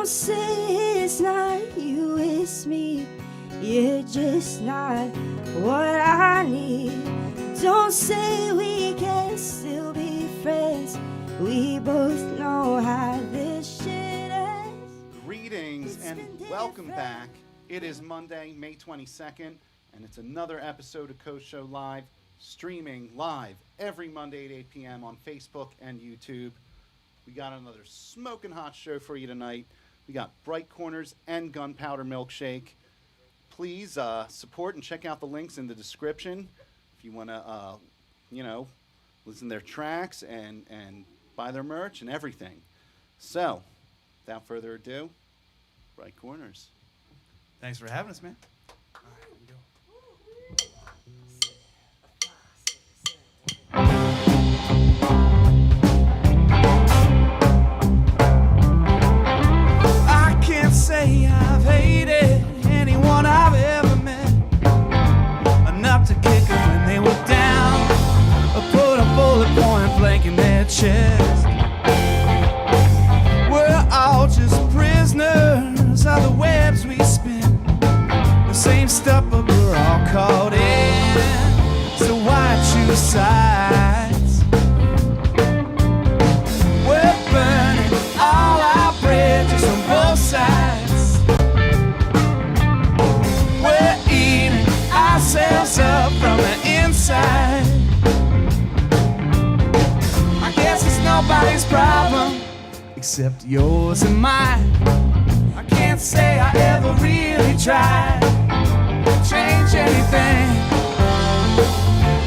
Don't say it's not you, it's me. You're just not what I need. Don't say we can still be friends. We both know how this shit ends. Greetings and welcome back. It is Monday, May 22nd, and it's another episode of Koh Show Live, streaming live every Monday at 8 p.m. on Facebook and YouTube. We got another smoking hot show for you tonight. We got Bright Corners and Gunpowder Milkshake. Please support and check out the links in the description if you want to, listen to their tracks and buy their merch and everything. So, without further ado, Bright Corners. Thanks for having us, man. I can't say I've hated anyone I've ever met, enough to kick them when they were down, or put a bullet point blank in their chest. We're all just prisoners of the webs we spin, the same stuff, but we're all caught in. So why choose sides? We're burning all our bridges on both sides. We're eating ourselves up from the inside. I guess it's nobody's problem except yours and mine. I can't say I ever really tried to change anything,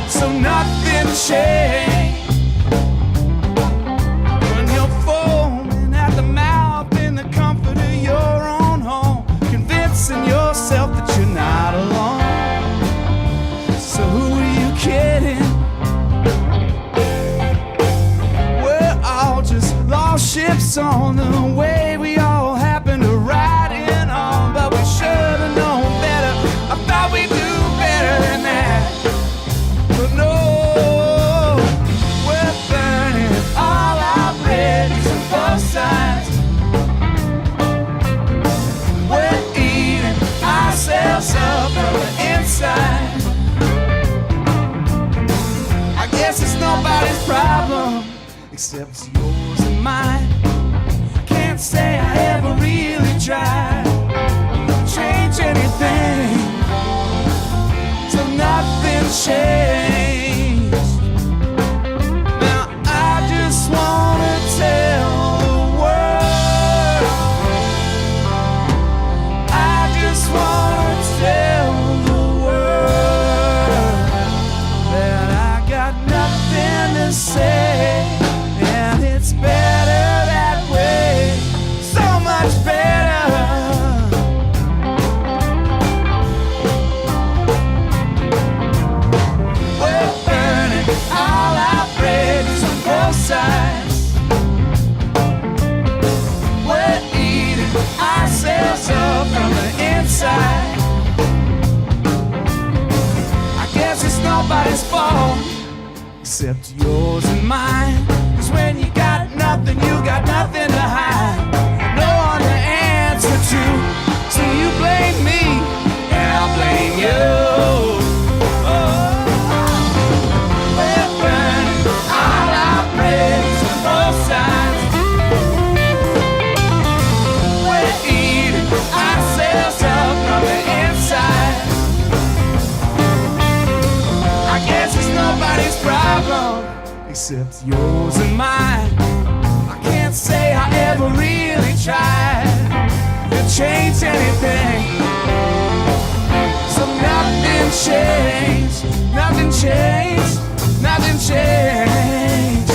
so nothing changed. When you're foaming at the mouth in the comfort of your own home, convincing yourself that you're not alone. So who are you kidding? We're all just lost ships on the way we all happen to ride in on, but we should have known better. I thought we'd do better than that, but no, we're burning all our bridges on both sides. We're eating ourselves up from the inside. I guess it's nobody's problem except yours and mine. Can't say I ever really tried to change anything, so nothing changed. Now I just wanna tell the world, I just wanna tell the world that I got nothing to say, and it's better that way, so much better. We're burning all our bridges on both sides. We're eating ourselves up from the inside. I guess it's nobody's fault except yours and mine. 'Cause when you got nothing to hide, no one to answer to. So you blame me, and I'll blame you. Oh. We're burning all our bridges on both sides. We're eating ourselves up from the inside. I guess it's nobody's problem except yours and mine. I can't say I ever really tried to change anything, so nothing changed, nothing changed, nothing changed,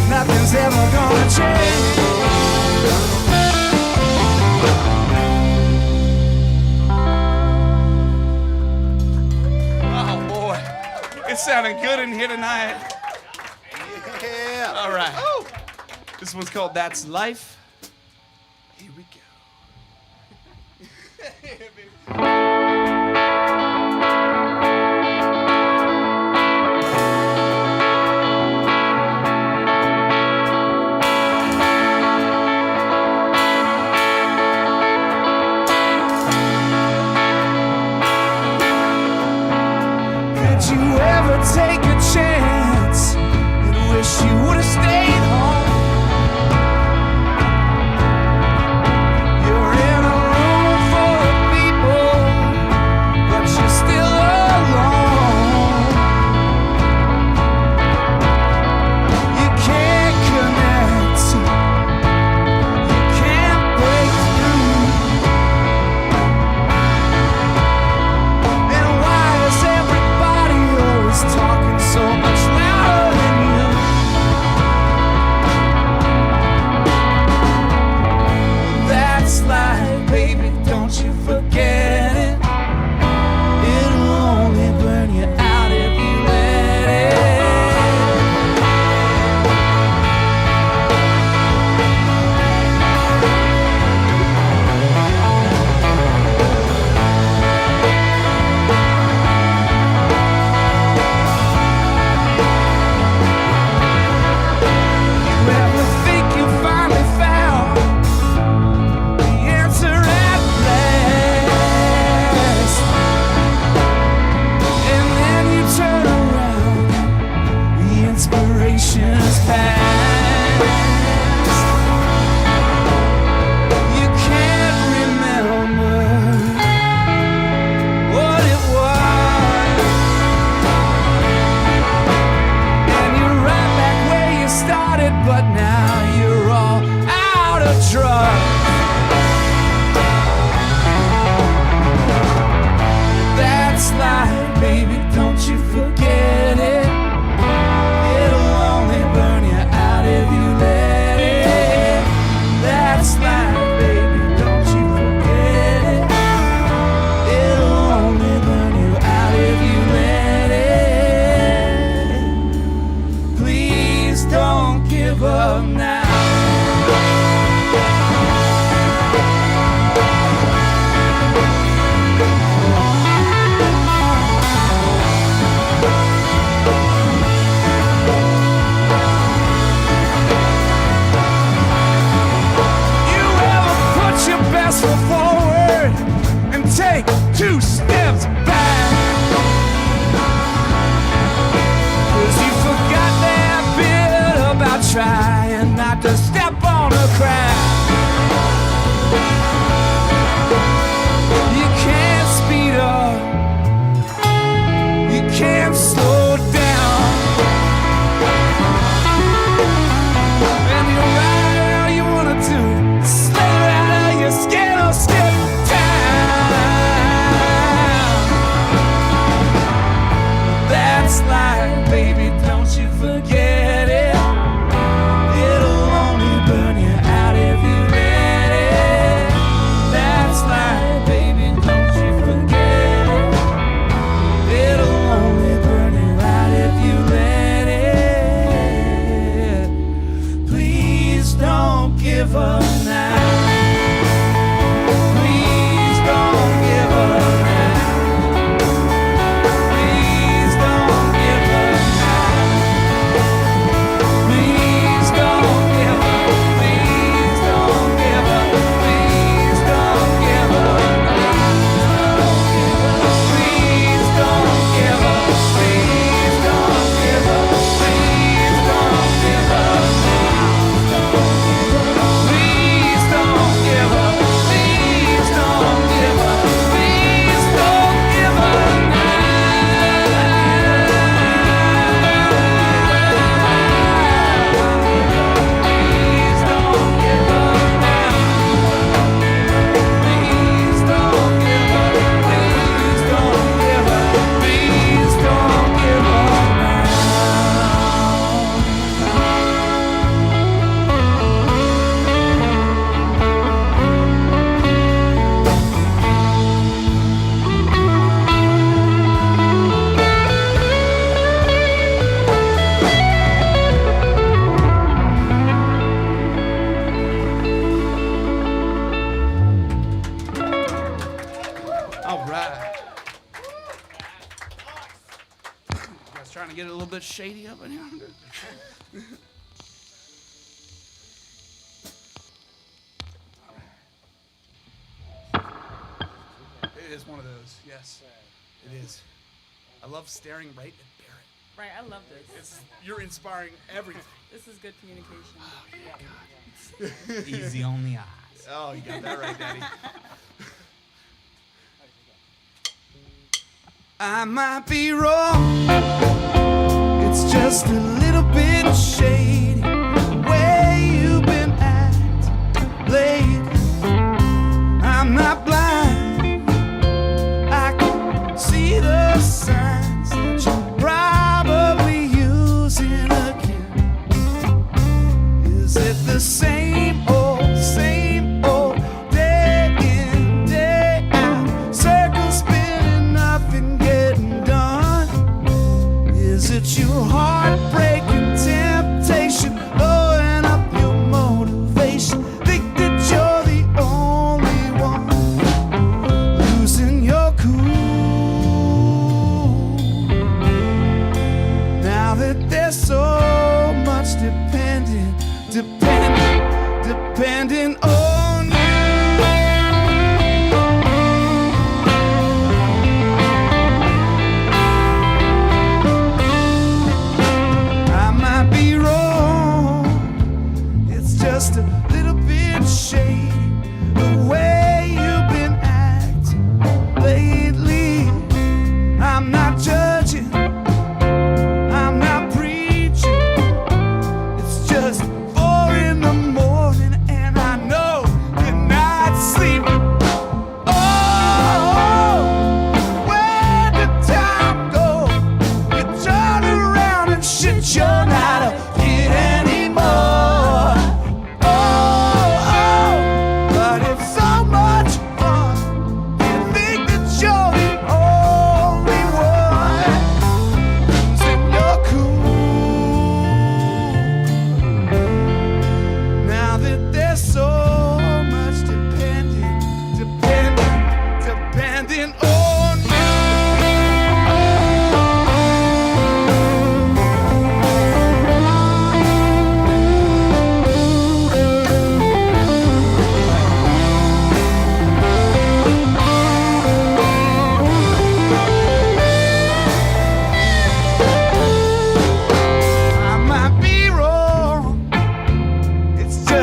nothing's ever gonna change. Oh boy, it's sounding good in here tonight. Yeah. All right. This one's called That's Life. Here we go. but now you're all out of drugs. That's life, baby, don't you forget it. It'll only burn you out if you let it. That's life, baby, don't you forget it. It'll only burn you out if you let it. Please don't give up now. Best foot forward and take 2 steps back, 'cause you forgot that bit about trying not to step on a crack. You can't speed up, you can't slow down, and you're right all you wanna do. Skin or skip down. That's life, baby, don't you forget it. It'll only burn you out if you let it. That's life, baby, don't you forget it. It'll only burn you out if you let it. Please don't give up now. Trying to get it a little bit shady up in here. It is one of those, yes. It is. I love staring right at Barrett. Right, I love this. You're inspiring everything. This is good communication. Oh, yeah, God. Easy on the eyes. Oh, you got that right, Daddy. I might be wrong. It's just a little bit shady where you've been acting lately. I'm not blind. I can see the signs that you're probably using again. Is it the same old day in, day out? Circles spinning, nothing getting done. Is it your heartbreaking temptation, blowing up your motivation? Think that you're the only one losing your cool. Now that there's so much depending on you. I might be wrong. It's just a little bit shady the way you've been acting lately. I'm not judging, I'm not preaching. It's just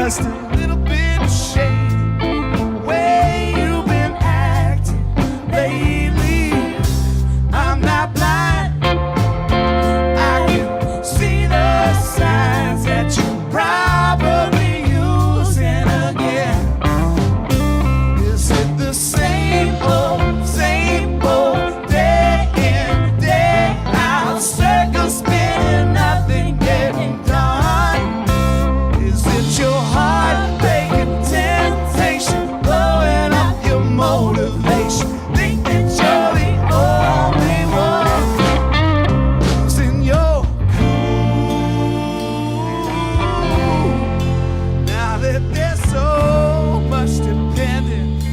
just a little bit shady. The way you've been acting lately, I'm not blind. I can see the signs that you probably using again. Is it the same old, day in, day out, circle spinning, nothing getting done? Is it your heart-breaking temptation blowing up your motivation? Think that you're the only one losing your cool. Now that there's so much depending on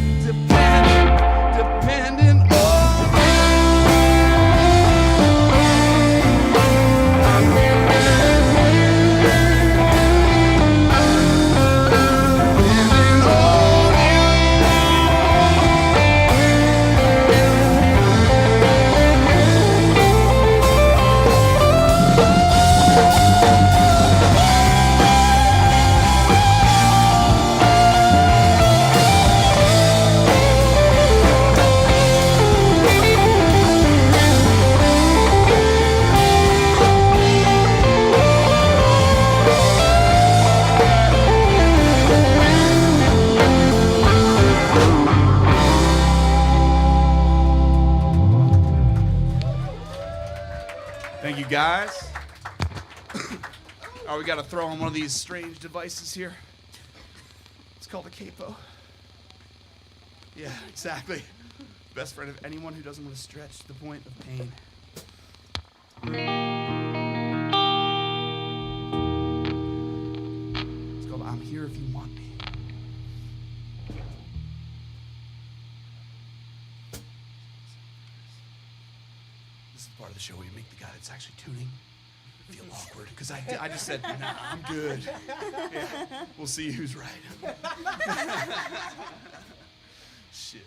Thank you, guys. Oh, we got to throw on one of these strange devices here. It's called a capo. Yeah, exactly. Best friend of anyone who doesn't want to stretch to the point of pain. It's called I'm Here If You Want Me. This is the part of the show where you make the guy that's actually tuning feel awkward, because I just said, nah, I'm good. Yeah, we'll see who's right. Shit.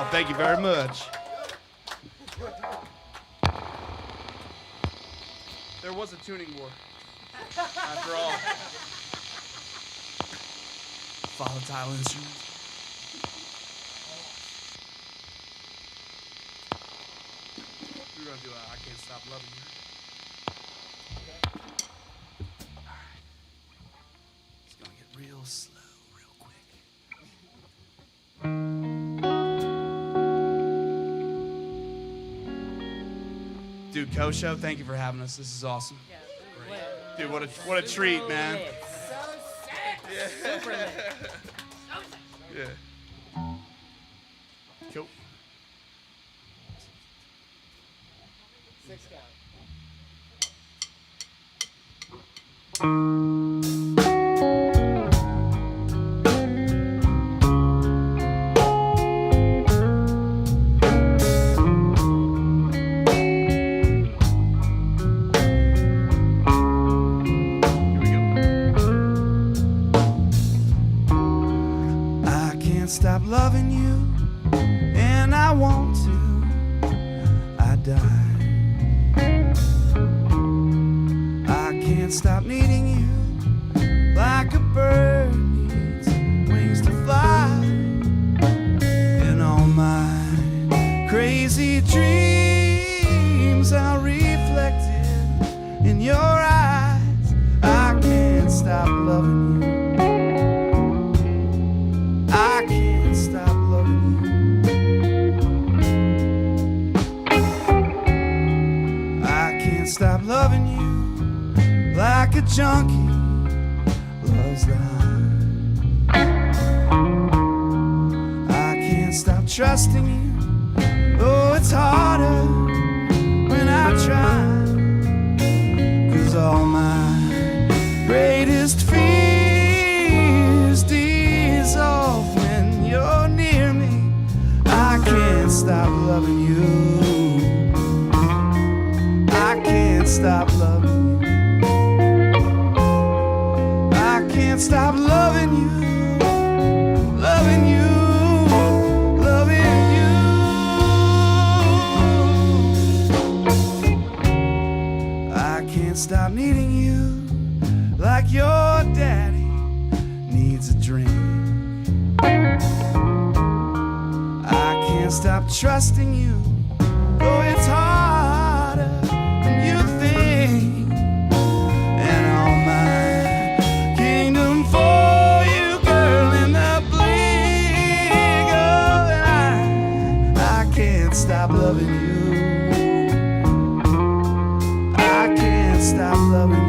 Oh, thank you very much. There was a tuning war. After all. Volatile instruments. We're going to do I Can't Stop Loving You. Alright. It's going to get real slow, real quick. Dude, Koh Show, thank you for having us. This is awesome. Yeah, Dude, what a treat, man. Super lit. Yeah. Cool. 6 count. Stop loving you, and I want to. I die. I can't stop needing you, like a bird needs wings to fly. And all my crazy dreams are reflected in your eyes. I can't stop loving you. I can't stop loving you. I can't stop loving you like a junkie loves the high. I can't stop trusting you. Oh, it's harder when I try. 'Cause all my greatest fears dissolve when you're near me. I can't stop loving you. I can't stop loving you. I can't stop loving you. Loving you. Loving you. I can't stop needing you like your daddy needs a drink. I can't stop trusting you, though it's harder than you think. And all my kingdom for you, girl, in the blink of an eye. I can't stop loving you. I can't stop loving you.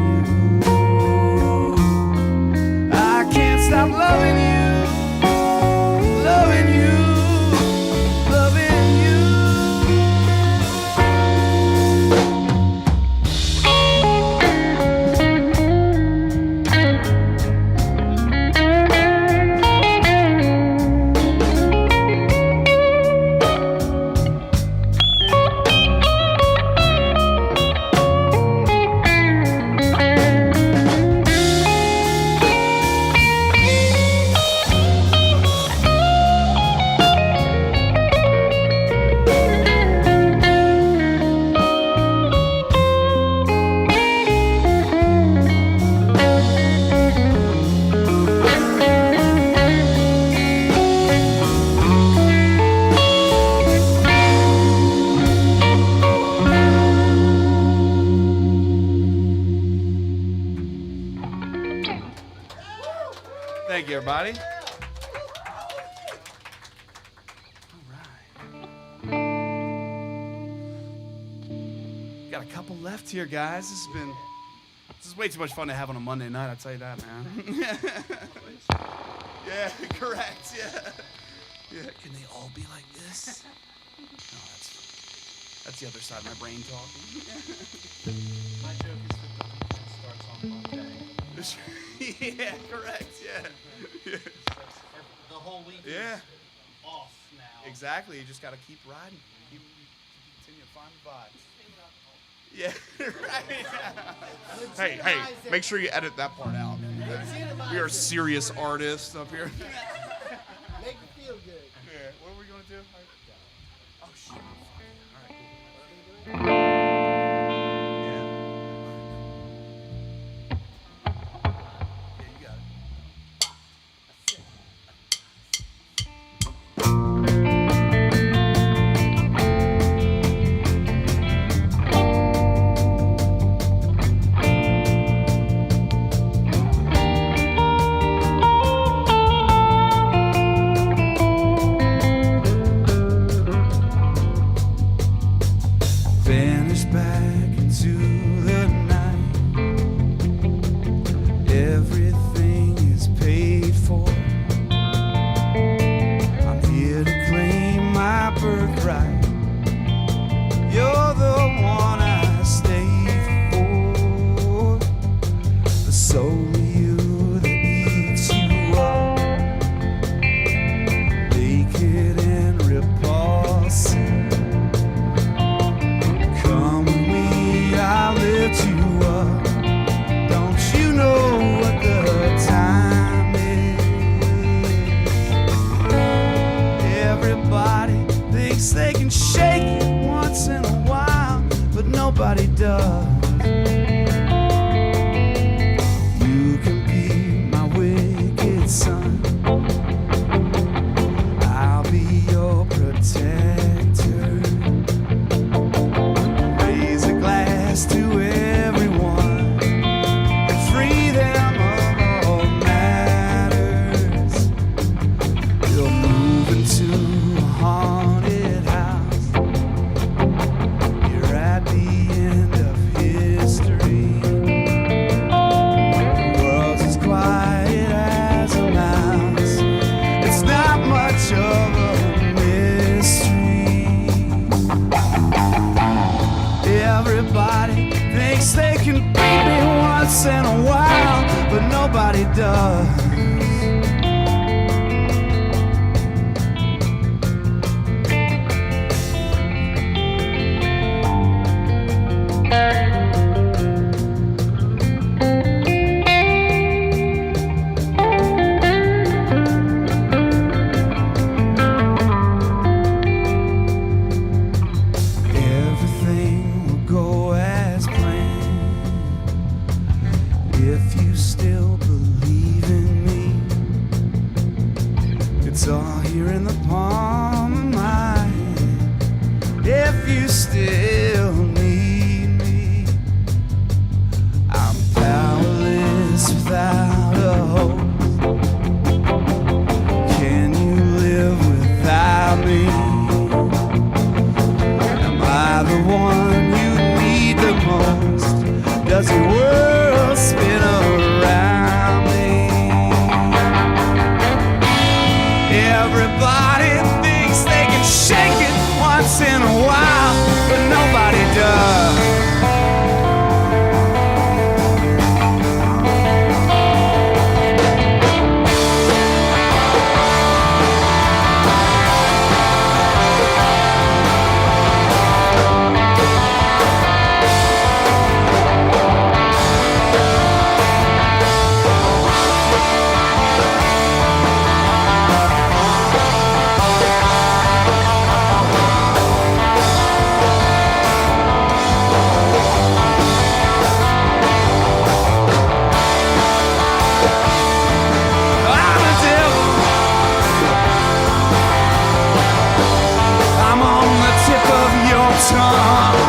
I can't stop loving you. Loving you. Loving you. Thank you, everybody. All right. Got a couple left here, guys. This is way too much fun to have on a Monday night, I'll tell you that, man. Yeah, correct, yeah. Yeah, can they all be like this? No, that's the other side of my brain talking. My joke is that the weekend starts on Monday. Yeah, correct, yeah. Yeah. The whole week Yeah. is off now. Exactly, you just gotta keep riding. Continue to find the vibe. Yeah, right. Hey, make sure you edit that part out. We are serious artists up here. Make it feel good. Yeah, what are we gonna do? Vanish back into the night. Everything is paid for. I'm here to claim my birthright. You're the one I stay for. The soul of you that eats you up, naked and repulsive. Come with me, I'll lift you up. Don't you know what the time is? Everybody thinks they can shake it once in a while, but nobody does. You can be my wicked son. I'll be your protector. Raise a glass to everyone and free them of all matters. You'll move into a haunted house. You're at the end of history. The world's as quiet as a mouse. It's not much of a mystery. Everybody thinks they can beat me once in a while, but nobody does. Everything will go as planned if you still believe in me. It's all here in the palm of my hand. If you still need me, I'm powerless without a hope. Can you live without me? Am I the one you need the most? Does the world spin around me? Everybody thinks they can shake it once in a while, but nobody does. I'm a devil. I'm on the tip of your tongue.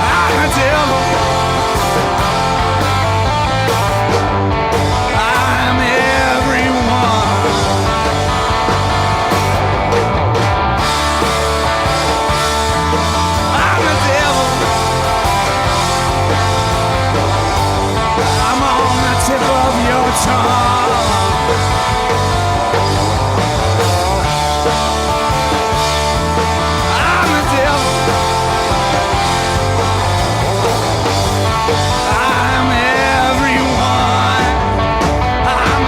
I'm a devil. I'm everyone. I'm a devil. I'm on the tip of your tongue. I'm a devil. I'm everyone. I'm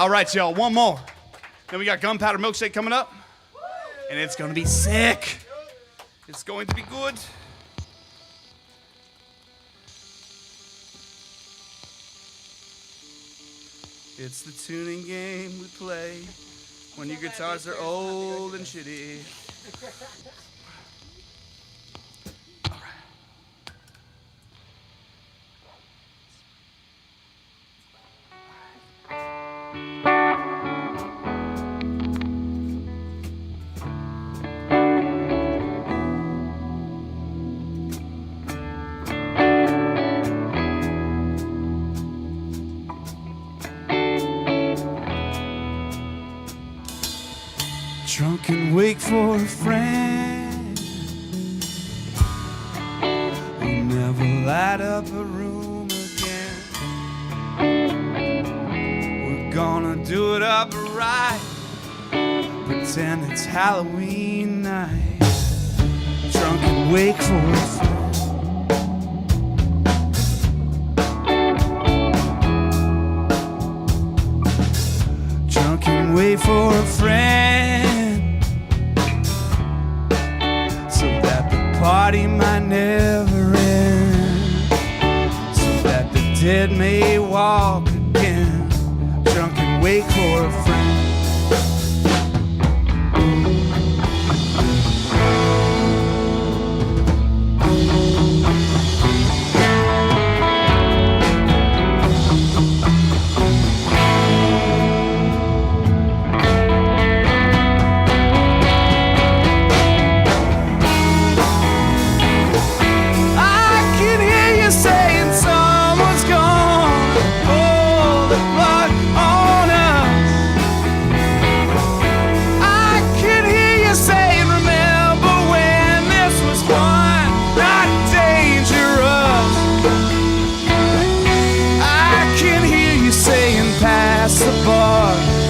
All right, y'all, one more. Then we got Gunpowder Milkshake coming up, and it's gonna be sick. It's going to be good. It's the tuning game we play when your guitars are old and shitty. All right. Drunk and wake for a friend who'll never light up a room again. We're gonna do it up right, pretend it's Halloween night. Drunk and wake for a friend. Drunk and wait for a friend, so that the party might never end, so that the dead may walk again. Drunk and wait for a friend.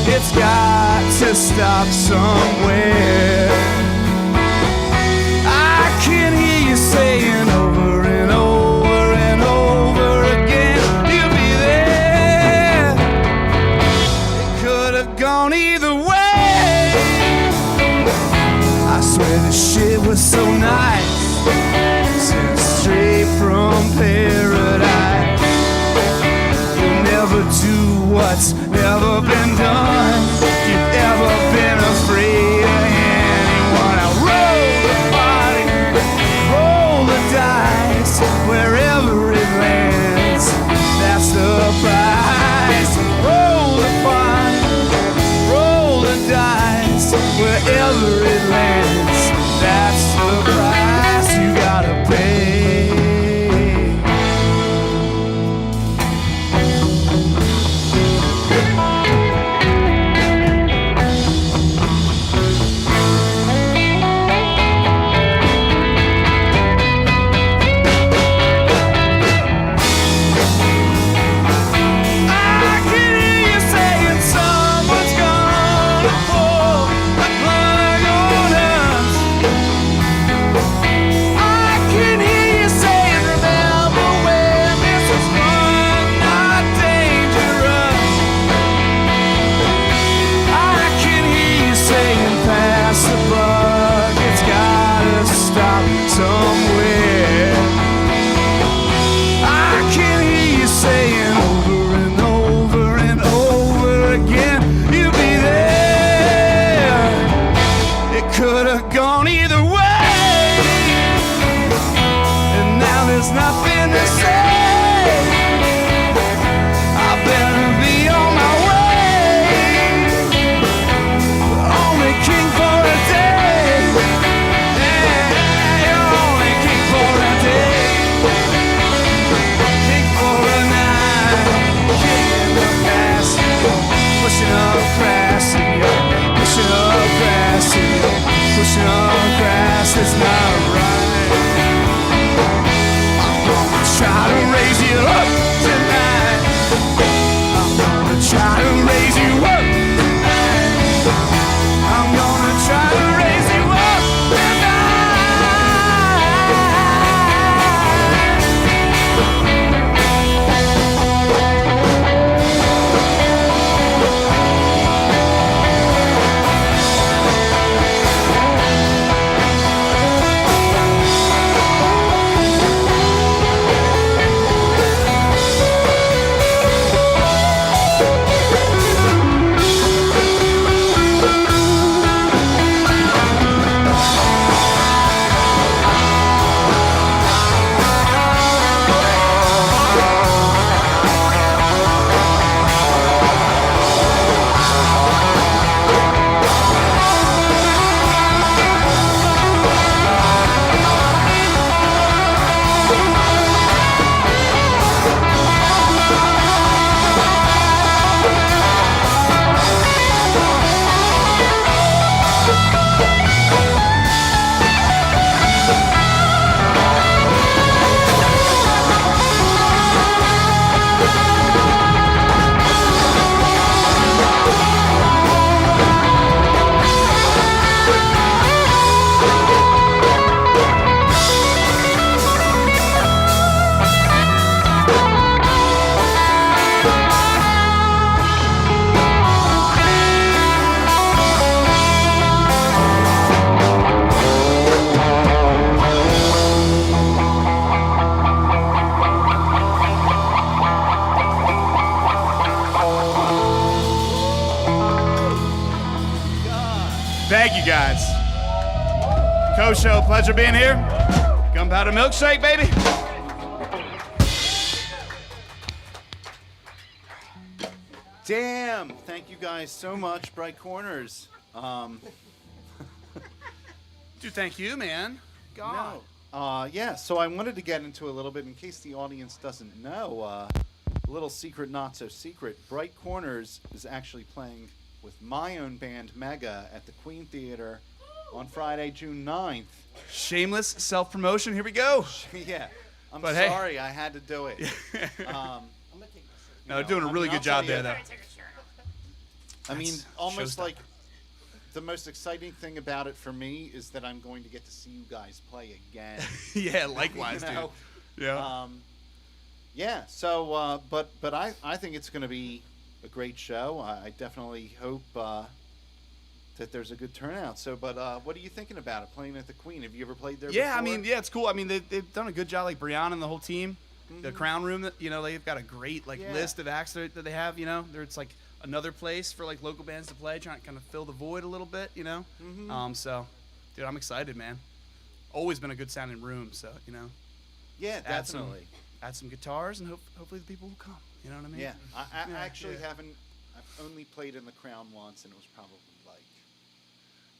It's got to stop somewhere. I can hear you saying over and over and over again, you'll be there. It could have gone either way. I swear this shit was so nice, sent straight from paradise. You'll never do what's never been done. You've ever been afraid of anyone. I roll the body, roll the dice, wherever it lands, that's the prize. Roll the body, roll the dice, wherever it lands, that's the price you gotta pay. It's not right. Try to raise you up. Show. Pleasure being here. Gunpowder Milkshake, baby. Damn! Thank you guys so much, Bright Corners. Dude, thank you, man. God. No. Yeah, so I wanted to get into a little bit, in case the audience doesn't know, a little secret, not so secret. Bright Corners is actually playing with my own band, Mega, at the Queen Theater on Friday, June 9th. Shameless self-promotion. Here we go. Yeah. I'm But hey. sorry I had to do it. No, they're doing a really good job there, though. I mean, almost showstopper. like the most exciting thing about it for me is that I'm going to get to see you guys play again. Yeah, likewise, You know? dude. Yeah. Yeah. So, but I think it's going to be a great show. I definitely hope that there's a good turnout. So, but what are you thinking about it, playing at the Queen? Have you ever played there Yeah, before? I mean, yeah, it's cool. I mean, they've done a good job, like Brianna and the whole team. The Crown Room, they've got a great list of acts that they have. It's like another place for like local bands to play, trying to kind of fill the void a little bit. So, dude, I'm excited, man. Always been a good sounding room, so Yeah, definitely. Add some guitars, and hopefully the people will come. You know what I mean? Yeah, I actually haven't. I've only played in the Crown once, and it was probably like.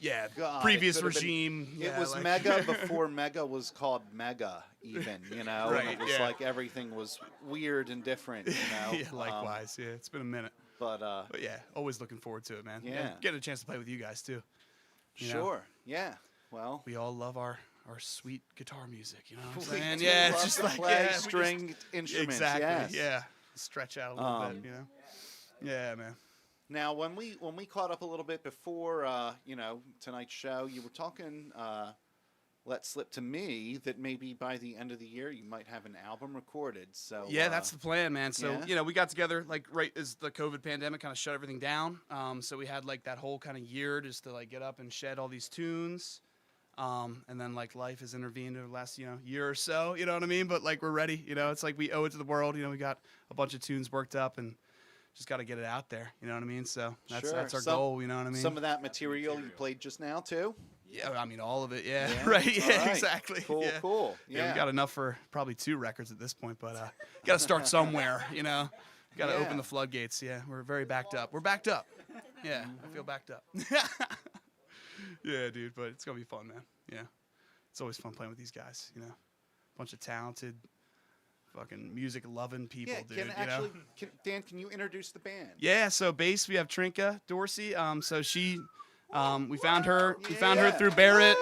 Yeah, God, previous it could've regime. It was like- Mega before Mega was called Mega, even, Right, and it was yeah. like everything was weird and different, Yeah, likewise. Yeah, it's been a minute. But yeah, always looking forward to it, man. Yeah. Getting a chance to play with you guys, too. You know? sure, yeah. Well, We all love our sweet guitar music, you know what I'm we saying? do Yeah, love it's just to like play we just- stringed instruments. Exactly. Yes. Yeah. Stretch out a little bit, Yeah, man. Now, when we caught up a little bit before, tonight's show, you were talking. Let slip to me that maybe by the end of the year you might have an album recorded. So Yeah, that's the plan, man. So, yeah? we got together like right as the COVID pandemic kind of shut everything down. So we had like that whole kind of year just to like get up and shed all these tunes. And then like life has intervened over the last, year or so, you know what I mean? But like we're ready, it's like we owe it to the world. We got a bunch of tunes worked up and just got to get it out there, you know what I mean? So that's Sure. our goal, you know what I mean? Some of that material you played just now too. Yeah, I mean all of it. Yeah, Yeah? right. Yeah, All right. exactly. Cool, yeah. cool. Yeah, Yeah. we got enough for probably 2 records at this point, but got to start somewhere, Got to Yeah. open the floodgates. Yeah, we're very backed up. We're backed up. Yeah, I feel backed up. Yeah, dude, but it's gonna be fun, man. Yeah, it's always fun playing with these guys. Bunch of talented, fucking music-loving people, Yeah, dude. Dan, can you introduce the band? Yeah, so bass we have Trinka Dorsey. So she, we found her. We found her through Barrett,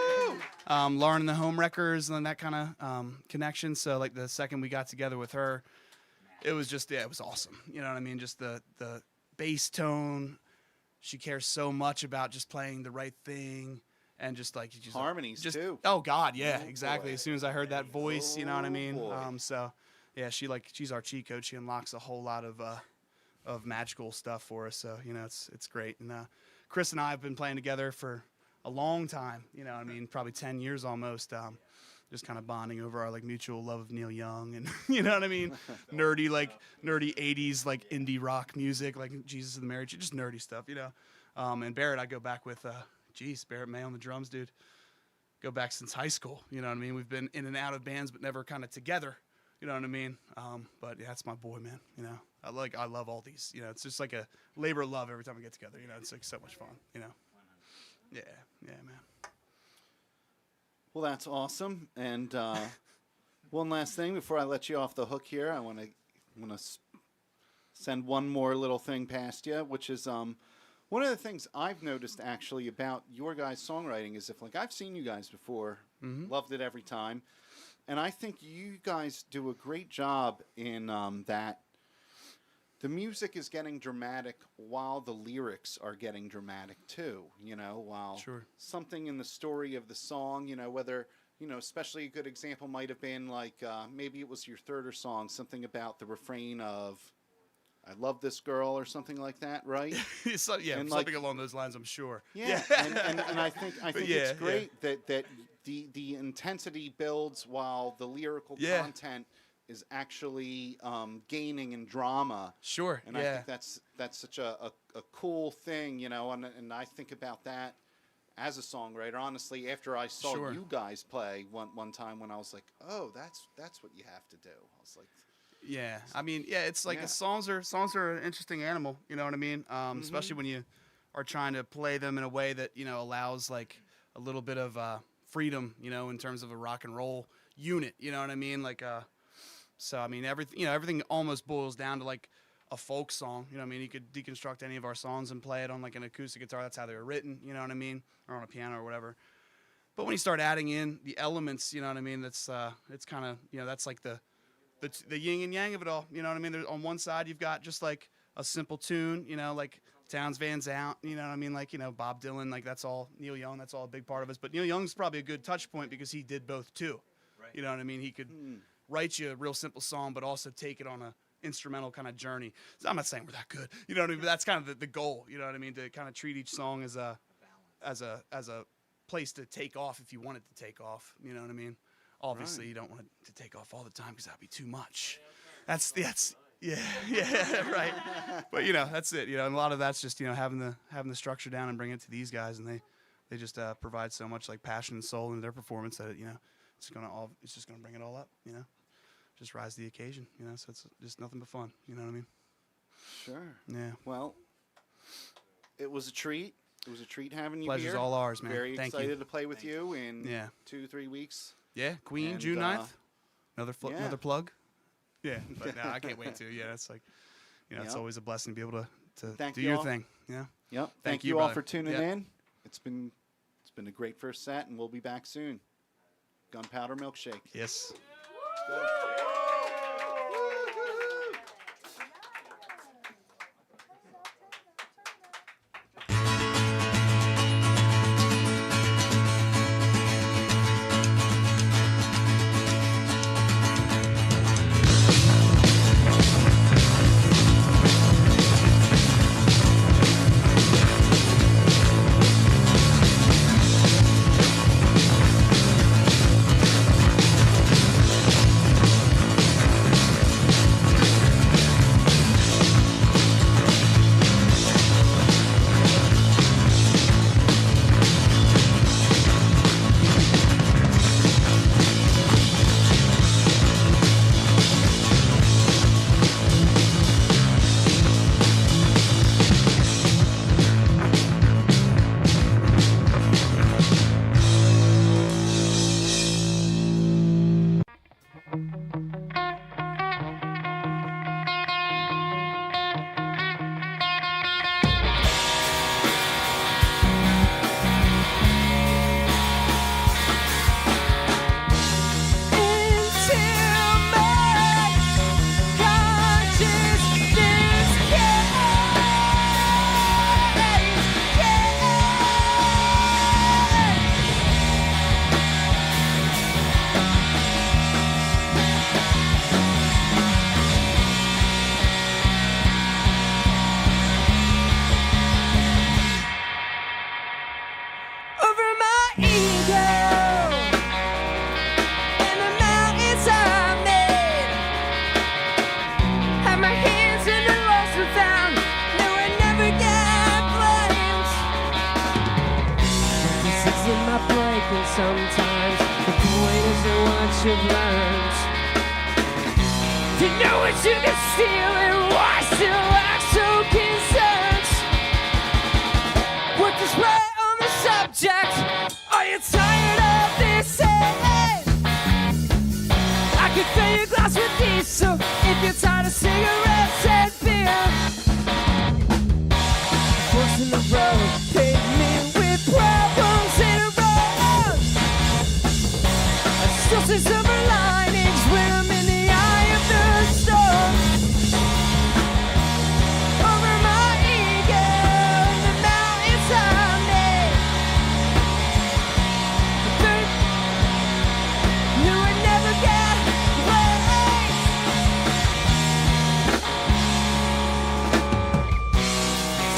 Lauren and the Home Wreckers, and that kind of connection. So like the second we got together with her, it was just it was awesome. You know what I mean? Just the bass tone. She cares so much about just playing the right thing. And just like Harmonies, too. Oh God, yeah, Oh, exactly. boy. As soon as I heard that voice, you know what I mean. boy. So yeah, she's our cheat code. She unlocks a whole lot of magical stuff for us. So it's great. And Chris and I have been playing together for a long time. You know what I mean, probably 10 years almost. Just kind of bonding over our like mutual love of Neil Young and you know what I mean, nerdy 80s like indie rock music like Jesus and the Mary Chain, just nerdy stuff. And Barrett I go back with. Barrett May on the drums, dude. Go back since high school. You know what I mean? We've been in and out of bands, but never kind of together. You know what I mean? But yeah, that's my boy, man. I love all these. It's just like a labor of love every time we get together. It's like so much fun. Yeah, man. Well, that's awesome. And one last thing before I let you off the hook here, I want to send one more little thing past you, which is one of the things I've noticed actually about your guys' songwriting is I've seen you guys before, loved it every time, and I think you guys do a great job in that the music is getting dramatic while the lyrics are getting dramatic too, while Sure. something in the story of the song, whether, especially a good example might have been like maybe it was your third or song, something about the refrain of I love this girl or something like that, right? So, yeah, And, something along those lines, I'm sure. Yeah, and I think yeah, it's great that the intensity builds while the lyrical Yeah. content is actually gaining in drama. Sure. And yeah. I think that's such a cool thing, and I think about that as a songwriter. Honestly, after I saw Sure. you guys play one time, when I was like, oh, that's what you have to do. I was like, Yeah, I mean, yeah, it's like Yeah. songs are an interesting animal. You know what I mean? Especially when you are trying to play them in a way that allows like a little bit of freedom. In terms of a rock and roll unit. You know what I mean? Like, so I mean, everything almost boils down to like a folk song. You know what I mean? You could deconstruct any of our songs and play it on like an acoustic guitar. That's how they were written. You know what I mean? Or on a piano or whatever. But when you start adding in the elements, you know what I mean? That's it's kind of that's like the yin and yang of it all. You know what I mean? There's, on one side you've got just like a simple tune, like Townes Van Zandt, you know what I mean? Like, Bob Dylan, like that's all Neil Young, that's all a big part of us. But Neil Young's probably a good touch point because he did both too. Right. You know what I mean? He could write you a real simple song, but also take it on a instrumental kind of journey. So I'm not saying we're that good, you know what I mean? But that's kind of the goal, you know what I mean? To kind of treat each song as a place to take off if you want it to take off, you know what I mean? Obviously, you don't want it to take off all the time because that'd be too much. That's yeah, right. But that's it. And a lot of that's just having the structure down and bringing it to these guys, and they just provide so much like passion and soul in their performance that it's just gonna bring it all up. Just rise to the occasion. So it's just nothing but fun. You know what I mean? sure. Yeah. Well, it was a treat. It was a treat having you Pleasure's here. all ours, man. Very Thank excited you. to play with you in 2-3 weeks. Yeah, Queen, And, June 9th. Another yeah. another plug. Yeah, but no, I can't wait to. Yeah, it's like, it's Yep. always a blessing to be able to Thank do you your all. thing. Yeah. Yep. Thank Thank you, you all brother. for tuning Yep. in. It's been a great first set, and we'll be back soon. Gunpowder Milkshake. Yes. Sometimes the point isn't what you've learned. You know what you can steal and why still act so concerned? What display on the subject? Are you tired of this? Hey, I could fill your glass with diesel if you're tired of cigarettes and beer. Forks in the road, hit me with problems in a row. Still see silver linings when I'm in the eye of the storm. Over my ego and the mountains I made. Knew I'd never get away.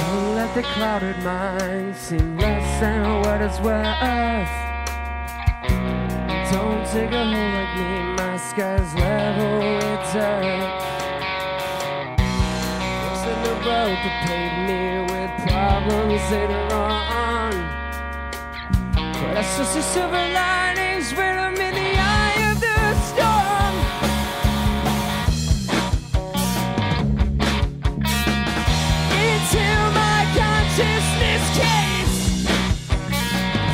Don't let the clouded mind seem less than what it's worth. Don't take a hold like me, my sky's level with dirt. What's in the road to pave me with problems later on? But that's just a silver linings when I'm in the eye of the storm. Until my consciousness caves.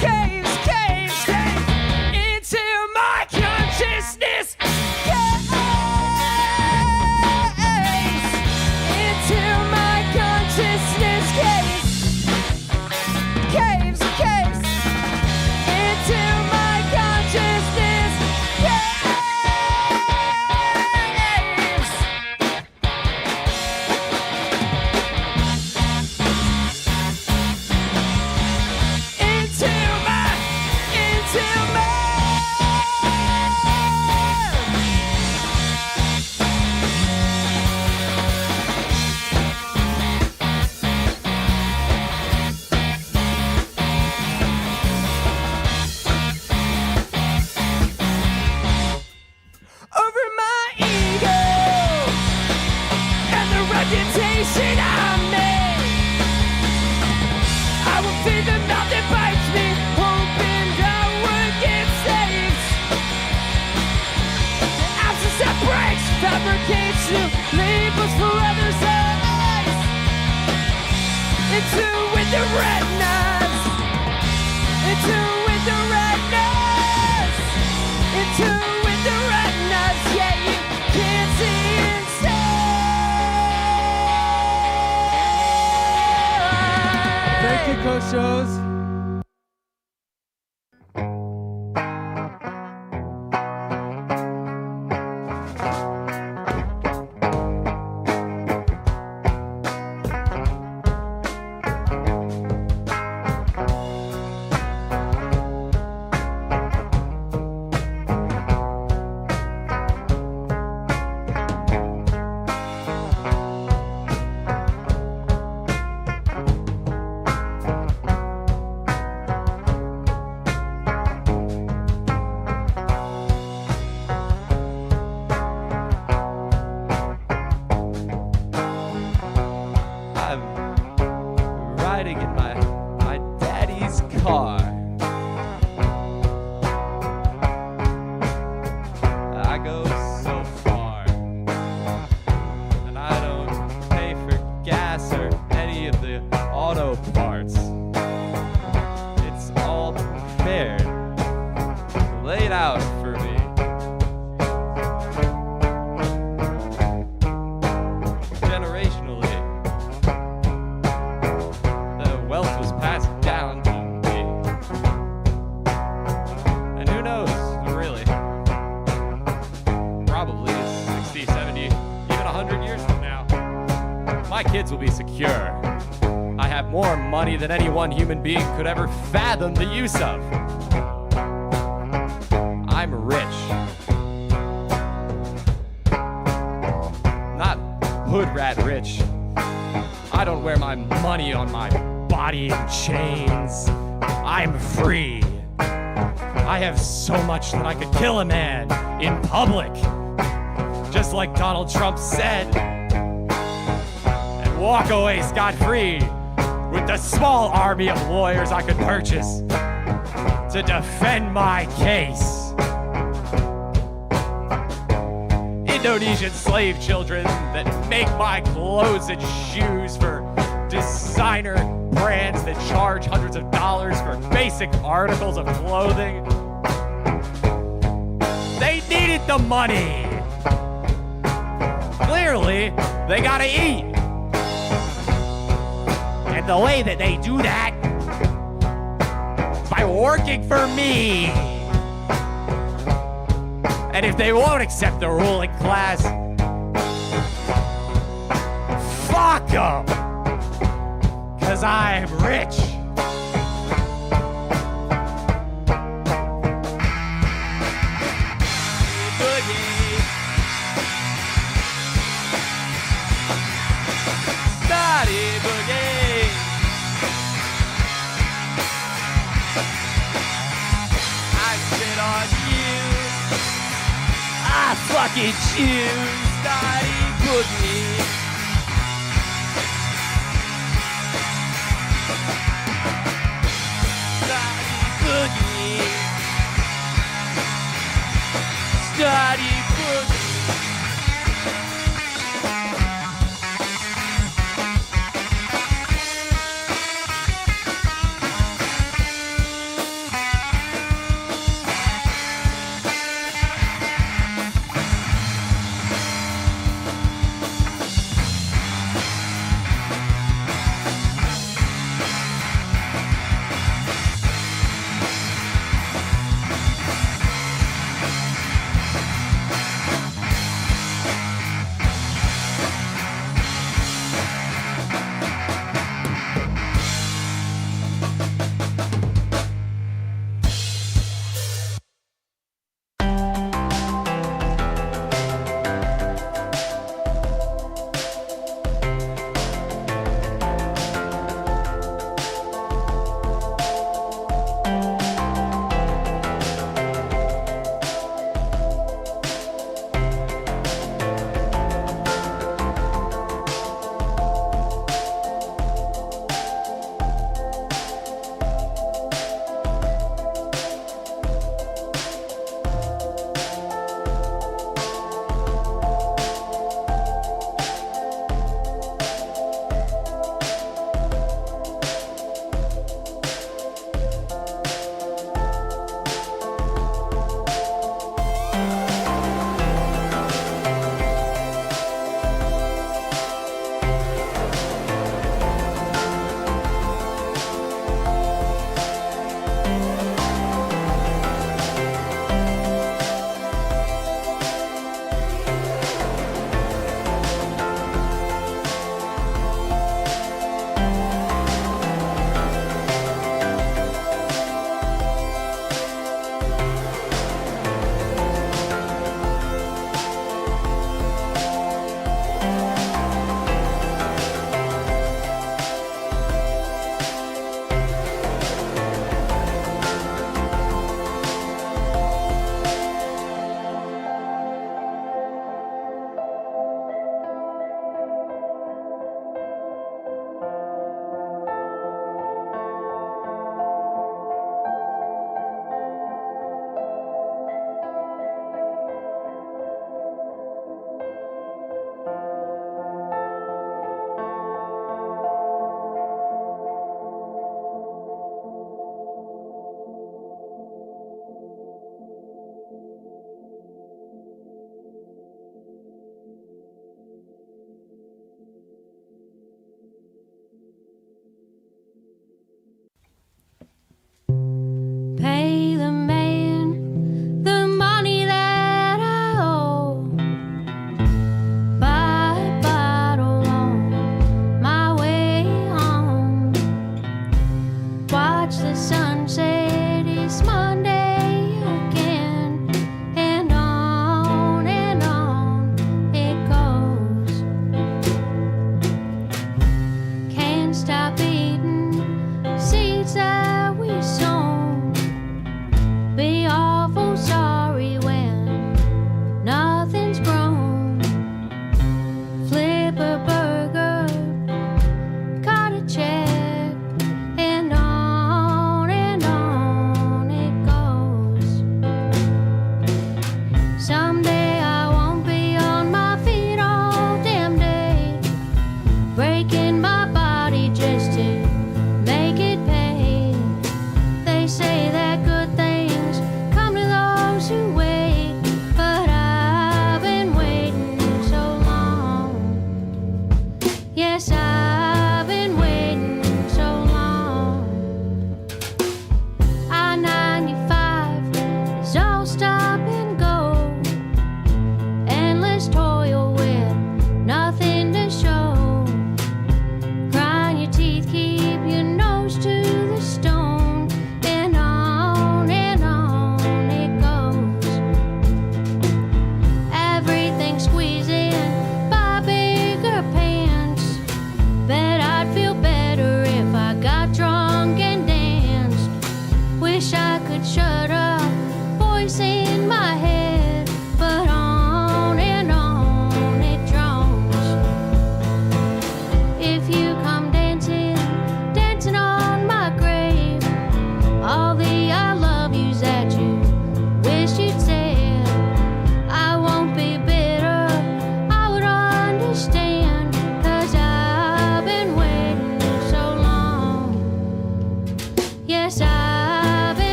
Caves, caves, caves. Until my consciousness caves. Until my consciousness caves. Caves, caves. Until my consciousness caves. Until my over my ego and the reputation I made. I will feed the mouth that bites me, hoping I would get saved. The absence that breaks, fabricates new labels for others' eyes. Into with the retinas, into with the retinas, into with the retinas. Yeah, you can't see inside. Thank you, Koh Shows. I'm riding in my daddy's car. I go so far, and I don't pay for gas or any of the auto parts. It's all prepared, laid out for me. Generationally, the wealth was passed down to me. And who knows, really? Probably 60, 70, even 100 years from now, my kids will be secure. I have more money than any one human being could ever fathom the use of. I'm rich. Not hood rat rich. I don't wear my money on my body in chains. I'm free. I have so much that I could kill a man in public, just like Donald Trump said, and walk away scot-free with the small army of lawyers I could purchase to defend my case. Indonesian slave children that make my clothes and shoes for designer brands that charge hundreds of dollars for basic articles of clothing. They needed the money. Clearly, they gotta eat. And the way that they do that is by working for me. And if they won't accept the ruling class, fuck them. 'Cause I'm rich. Boogie. Naughty boogie. I sit on you. I fucking choose Naughty Boogie. Naughty Boogie. Study books.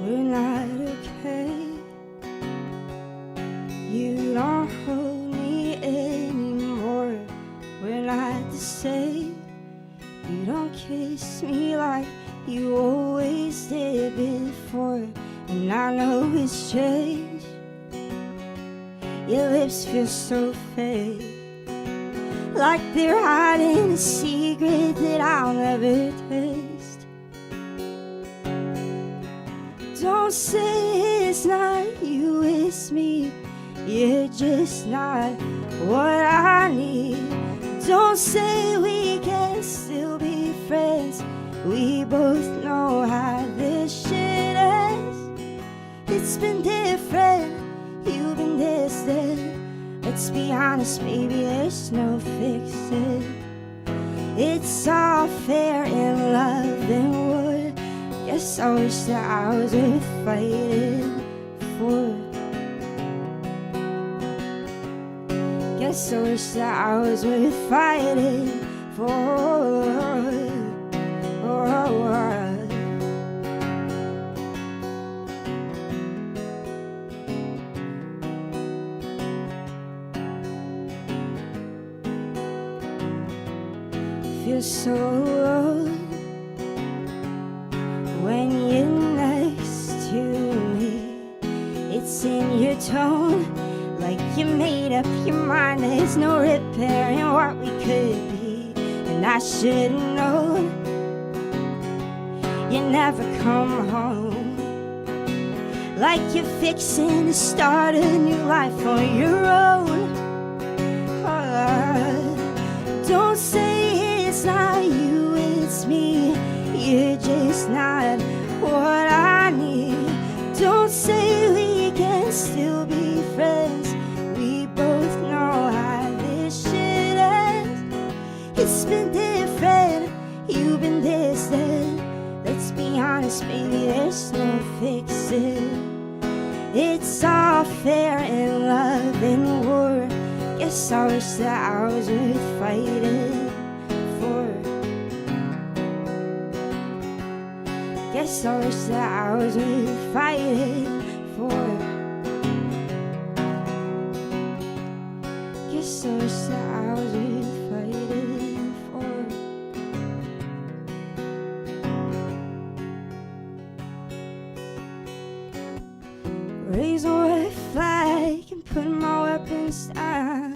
we're not okay. You don't hold me anymore. We're not the same. You don't kiss me like you always did before. And I know it's changed. Your lips feel so fake, like they're hiding a secret that I'll never taste. Don't say it's not you, it's me. You're just not what I need. Don't say we can still be friends. We both know how this shit ends. It's been different, you've been distant. Let's be honest, baby, there's no fixing. It's all fair in love and war. Guess I wish that I was worth fighting for. Guess I wish that I was worth fighting for. Feels so old when you're next to me. It's in your tone, like you made up your mind. There's no repairing what we could be. And I should've known you never come home, like you're fixing to start a new life on your own. Don't say it's not you, it's me. You're just not what I need. Don't say we can still be friends. We both know how this shit ends. It's been different, you've been distant. Let's be honest, baby, there's no fixing. It's all fair in love and war. Guess I wish that I was worth fighting for. Guess I wish that I was worth fighting for. Guess I wish that I was worth fighting for. Raise a white flag and put my weapons down.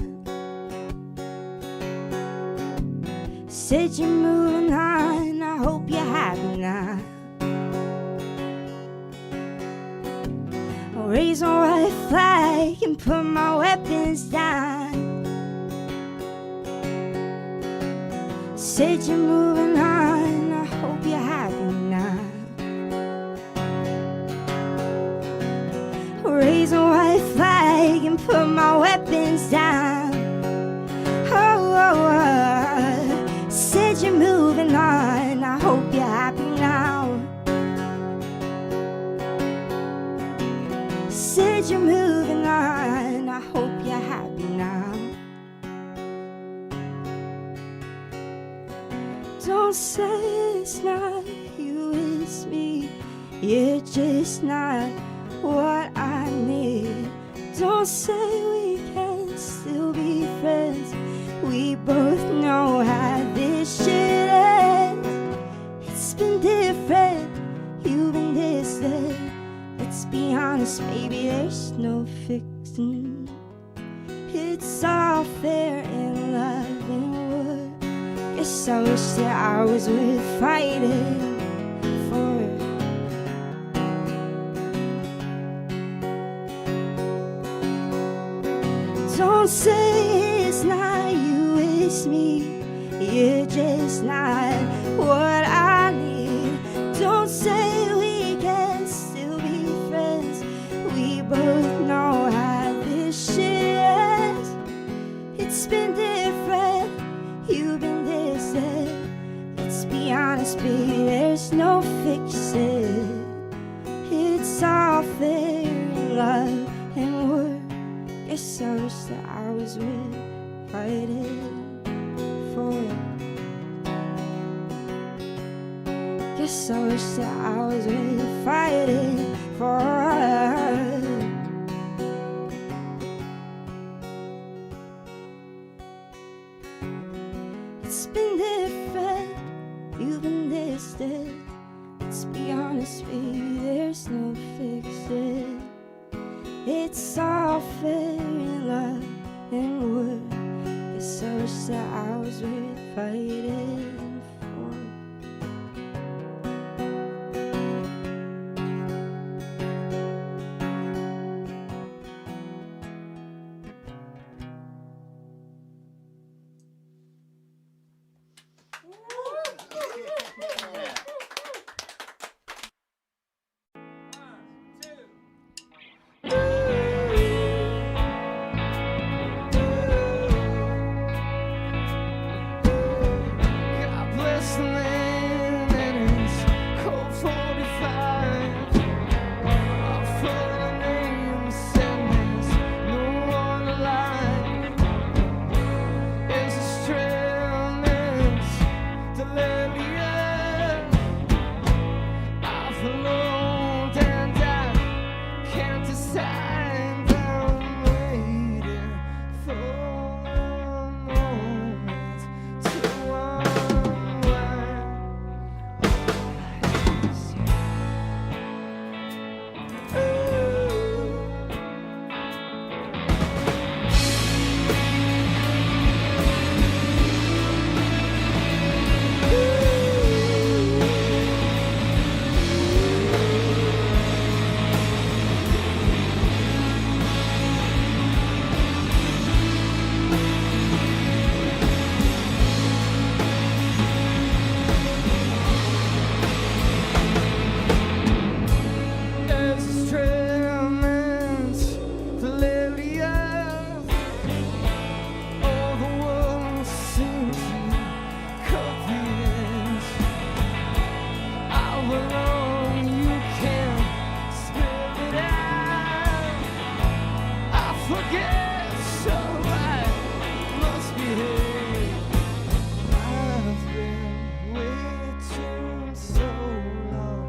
Said you're moving on, I hope you're happy now. Raise a white flag and put my weapons down. Said you're moving on, I hope you're happy now. Raise a white flag and put my weapons down. Said you're moving on, I hope you're happy now. Said you're moving on, I hope you're happy now. Don't say it's not you, it's me. You're just not what I need. Don't say we can still be friends. We both know how this shit ends. It's been different, you've been distant. Let's be honest, baby, there's no fixing. It's all fair in love and war. Guess I wish that I was worth fighting for. Don't say it's not you, it's me. You're just not what I need. Don't say we can still be friends. We both know how this shit ends. It's been different, you've been distant. Let's be honest, baby, there's no fixing. It's all fair in love and war. Guess I wish that I was worth fighting for. Guess I wish that I was really fighting for It's been different, you've been distant. Let's be honest, baby, there's no fixing. It's all fair in love and war. Guess I wish that I was worth fighting for. God bless the land and its cold 45. I'll follow the names and there's no one alive. There's a strand that's delirious. I followed and I can't decide. I'm waiting for a moment to unwind. There's a strand that's delirious. All the world seems to confuse. I belong, you can't spell it out. I forget, so I must behave. I've been waiting so long.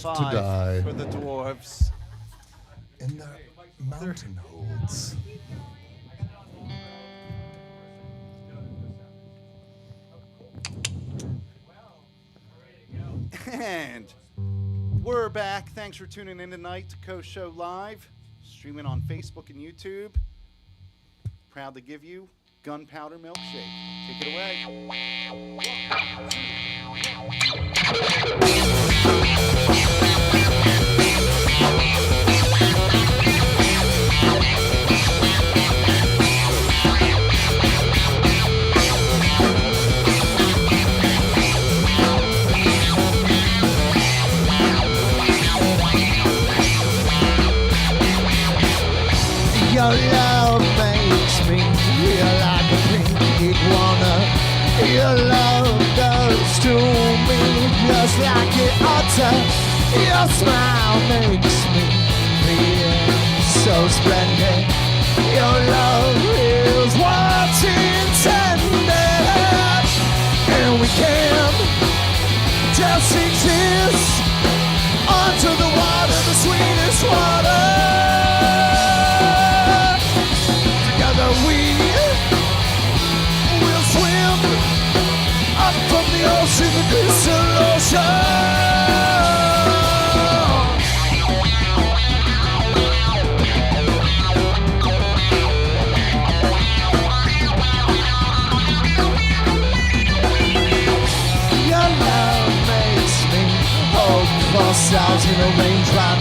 To die for the dwarves. in the mountain holds. And we're back. Thanks for tuning in tonight to Koh Show Live, streaming on Facebook and YouTube. Proud to give you Gunpowder Milkshake. Take it away. Your love makes me feel like a pink iguana. Your love does to me just like it ought to. Your smile makes me feel so splendid. Your love is what's intended, and we can just exist under the water, the sweetest water. Together we will swim up from the ocean, the crystal ocean. Your love makes me stars in a raindrop.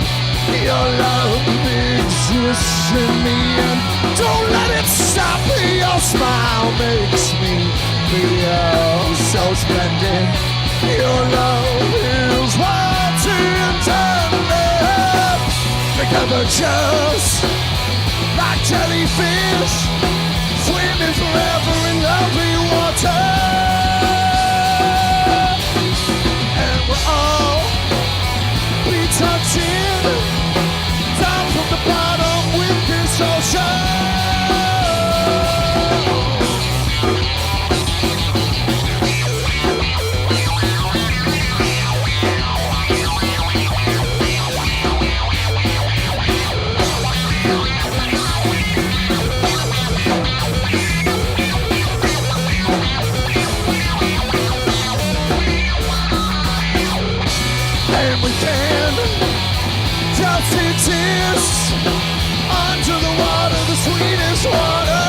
Your love exists in me, and don't let it stop. Your smile makes me feel so splendid. Your love is what's intended. Together just like jellyfish, swimming forever in lovely water. And we'll all be touching down from the bottom with this ocean. And we can just exist under the water, the sweetest water.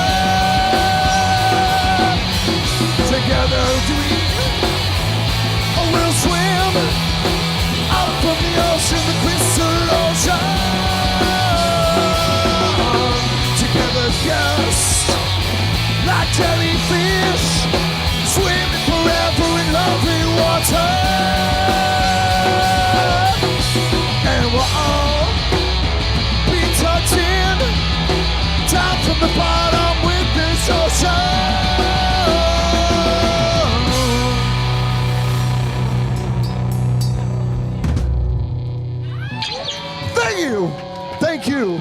Together we'll swim out from the ocean, the crystal ocean. Together just like jellyfish, swimming forever in lovely water. And we'll all be touching down from the bottom with this ocean. Thank you.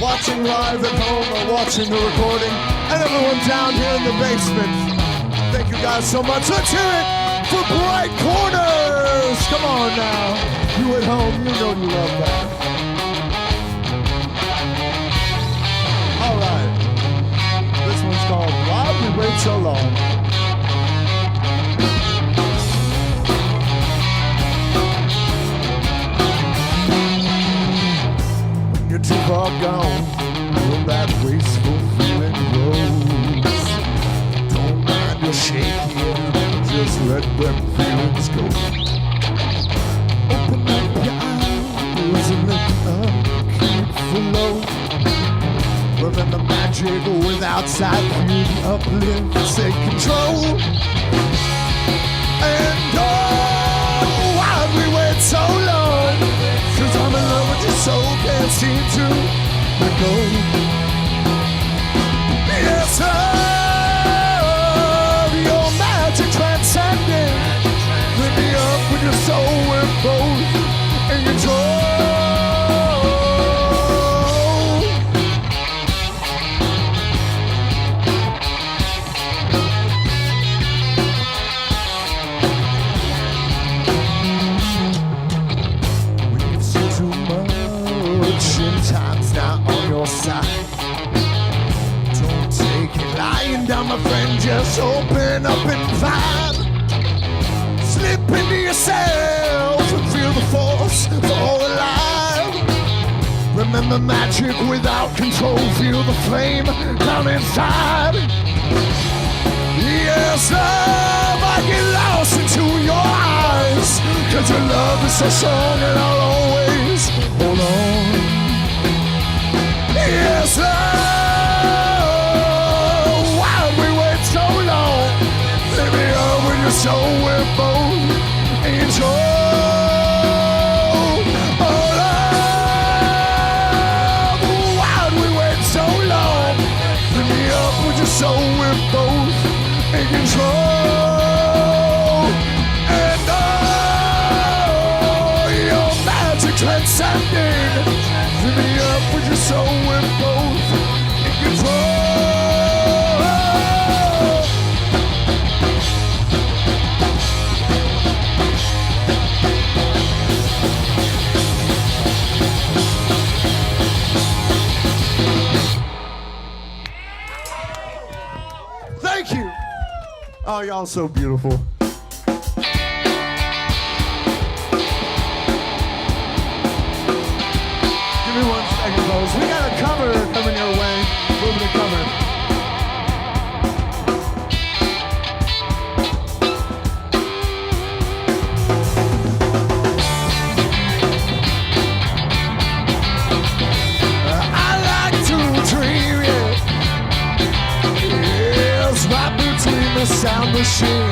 Watching live at home or watching the recording, and everyone down here in the basement. Thank you guys so much. Let's hear it for Bright Corners. Come on now. You at home, you know you love that. All right. This one's called Why We Wait So Long. You're too far gone when that wasteful feeling grows. Don't mind your shaking, just let them feelings go. Open up your eyes and let the keep flow. Remember magic with outside beauty, uplift, take control. And oh, why'd we wait so long? 'Cause I'm in love with your soul, can't seem to let go. Yes, love, your magic transcending. Lift me up with your soul, we're both in control. We've seen too much, and time's not on your side. Don't take it lying down, my friend, just open up and vibe. Slip into yourself and feel the force for all alive. Remember magic without control, feel the flame down inside. Yes, love, I get lost into your eyes, 'cause your love is so strong and I'll always hold on. Yes, love, why'd we wait so long? Let me up with your soul, we're both in control. Oh, love, why'd we wait so long? Let me up with your soul, we're both in control. And oh, your magic transcending. Let me up with your soul, we're both in control. Thank you. Oh, y'all so beautiful. Give me 1 second, folks. We got a cover coming your way. Moving the cover. machine.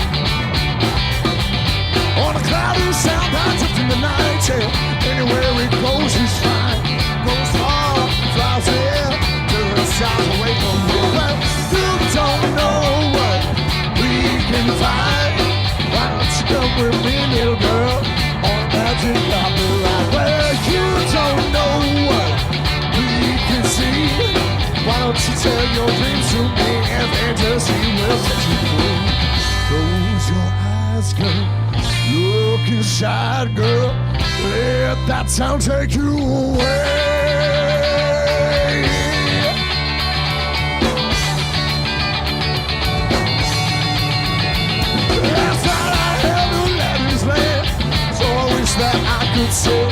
On a cloudy sound lines up in the night, yeah. Anywhere it goes is fine. Goes far, flies there, till the stars away from you. Well, you don't know what we can find. Why don't you come with me, little girl, on magic copyright? Well, you don't know what we can see. Why don't you tell your dreams to me and fantasy will set you free? Close your eyes, girl. Look inside, girl. Let that sound take you away. Last night I held a lady's land, so I wish that I could say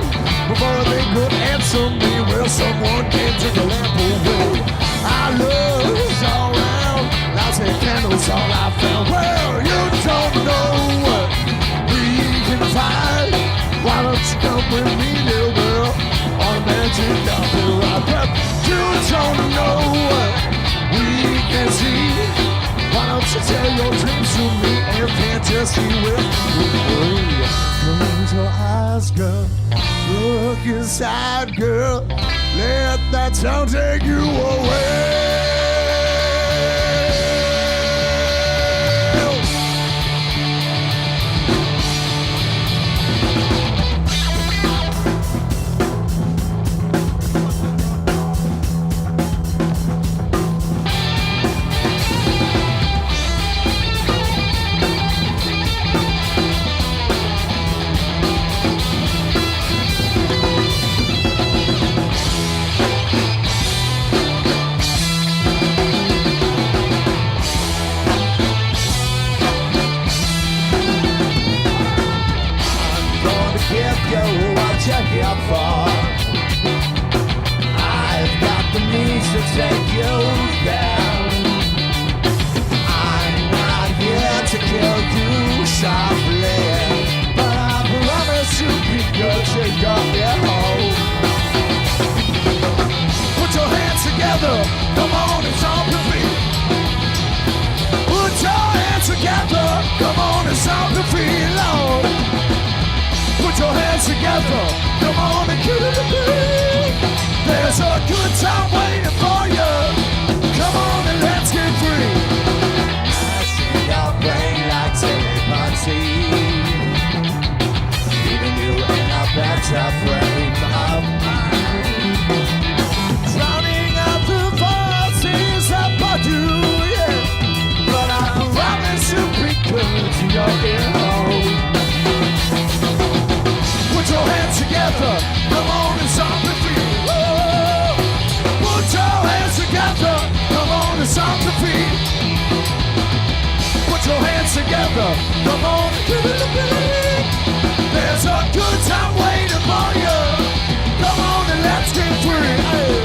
before they could answer me. Well, someone came to the lamp away. Our love is all around, lights and candles all I found. Well, you don't know what we can find. Why don't you come with me, little girl, on a magic copyright? But you don't know what we can see. Why don't you tell your dreams to me and fantasy will free? Close your eyes, girl. Look inside, girl. Let that sound take you away. I've got the means to take you down. I'm not here to kill you softly, but I promise to be good to your home. Put your hands together, come on and stomp your feet. Put your hands together, come on and stomp your feet, Lord. Put your hands together, come on and give it a beat. There's a good time waiting for you. Come on and let's get free. I see your brain like telepathy, leaving you in a better frame of mind. Drowning out the voices that bug you, yeah. But I promise to be good to your ear hole. Put your hands together, come on and stomp your feet. Whoa. Put your hands together, come on and stomp your feet. Put your hands together, come on and give it a beat. There's a good time waiting for you. Come on and let's get free. Hey.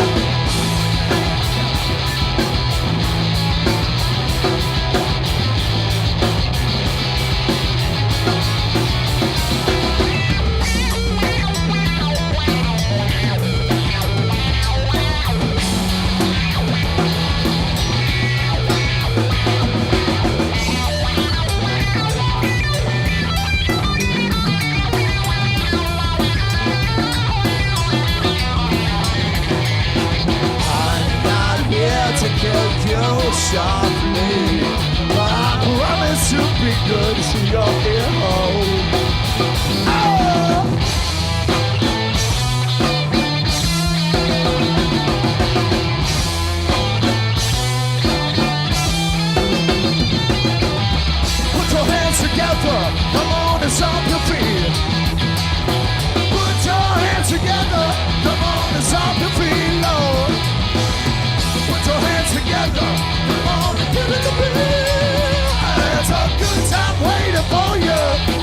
To kill you softly, but I promise to be good to your ear hole. Oh. Put your hands together, come on and stomp your feet. Put your hands together, come on and stomp your feet, Lord. Put your hands together, come on and give it a beat. There's a good time waiting for you.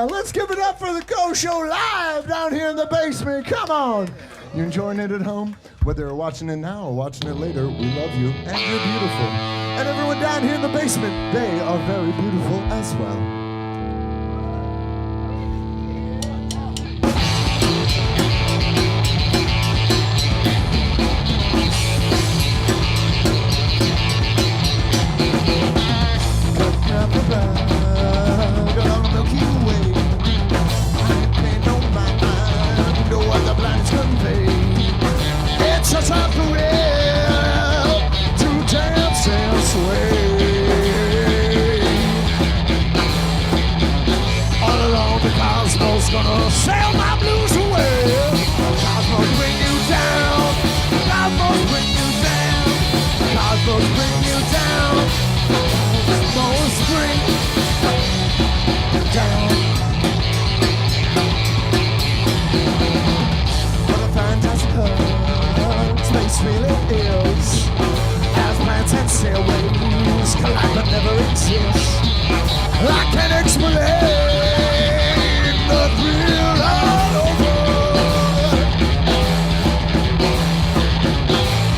Yeah, let's give it up for the Koh Show live down here in the basement. Come on. You enjoying it at home? Whether you're watching it now or watching it later, we love you and you're beautiful. And everyone down here in the basement, they are very beautiful as well. Gonna sail my blues away. Cosmos bring you down. Cosmos bring you down. Cosmos bring you down. Cosmos bring you down. What a fantastic hug space really is. As planets and sailways collide but never exist. I can't explain the thrill all over.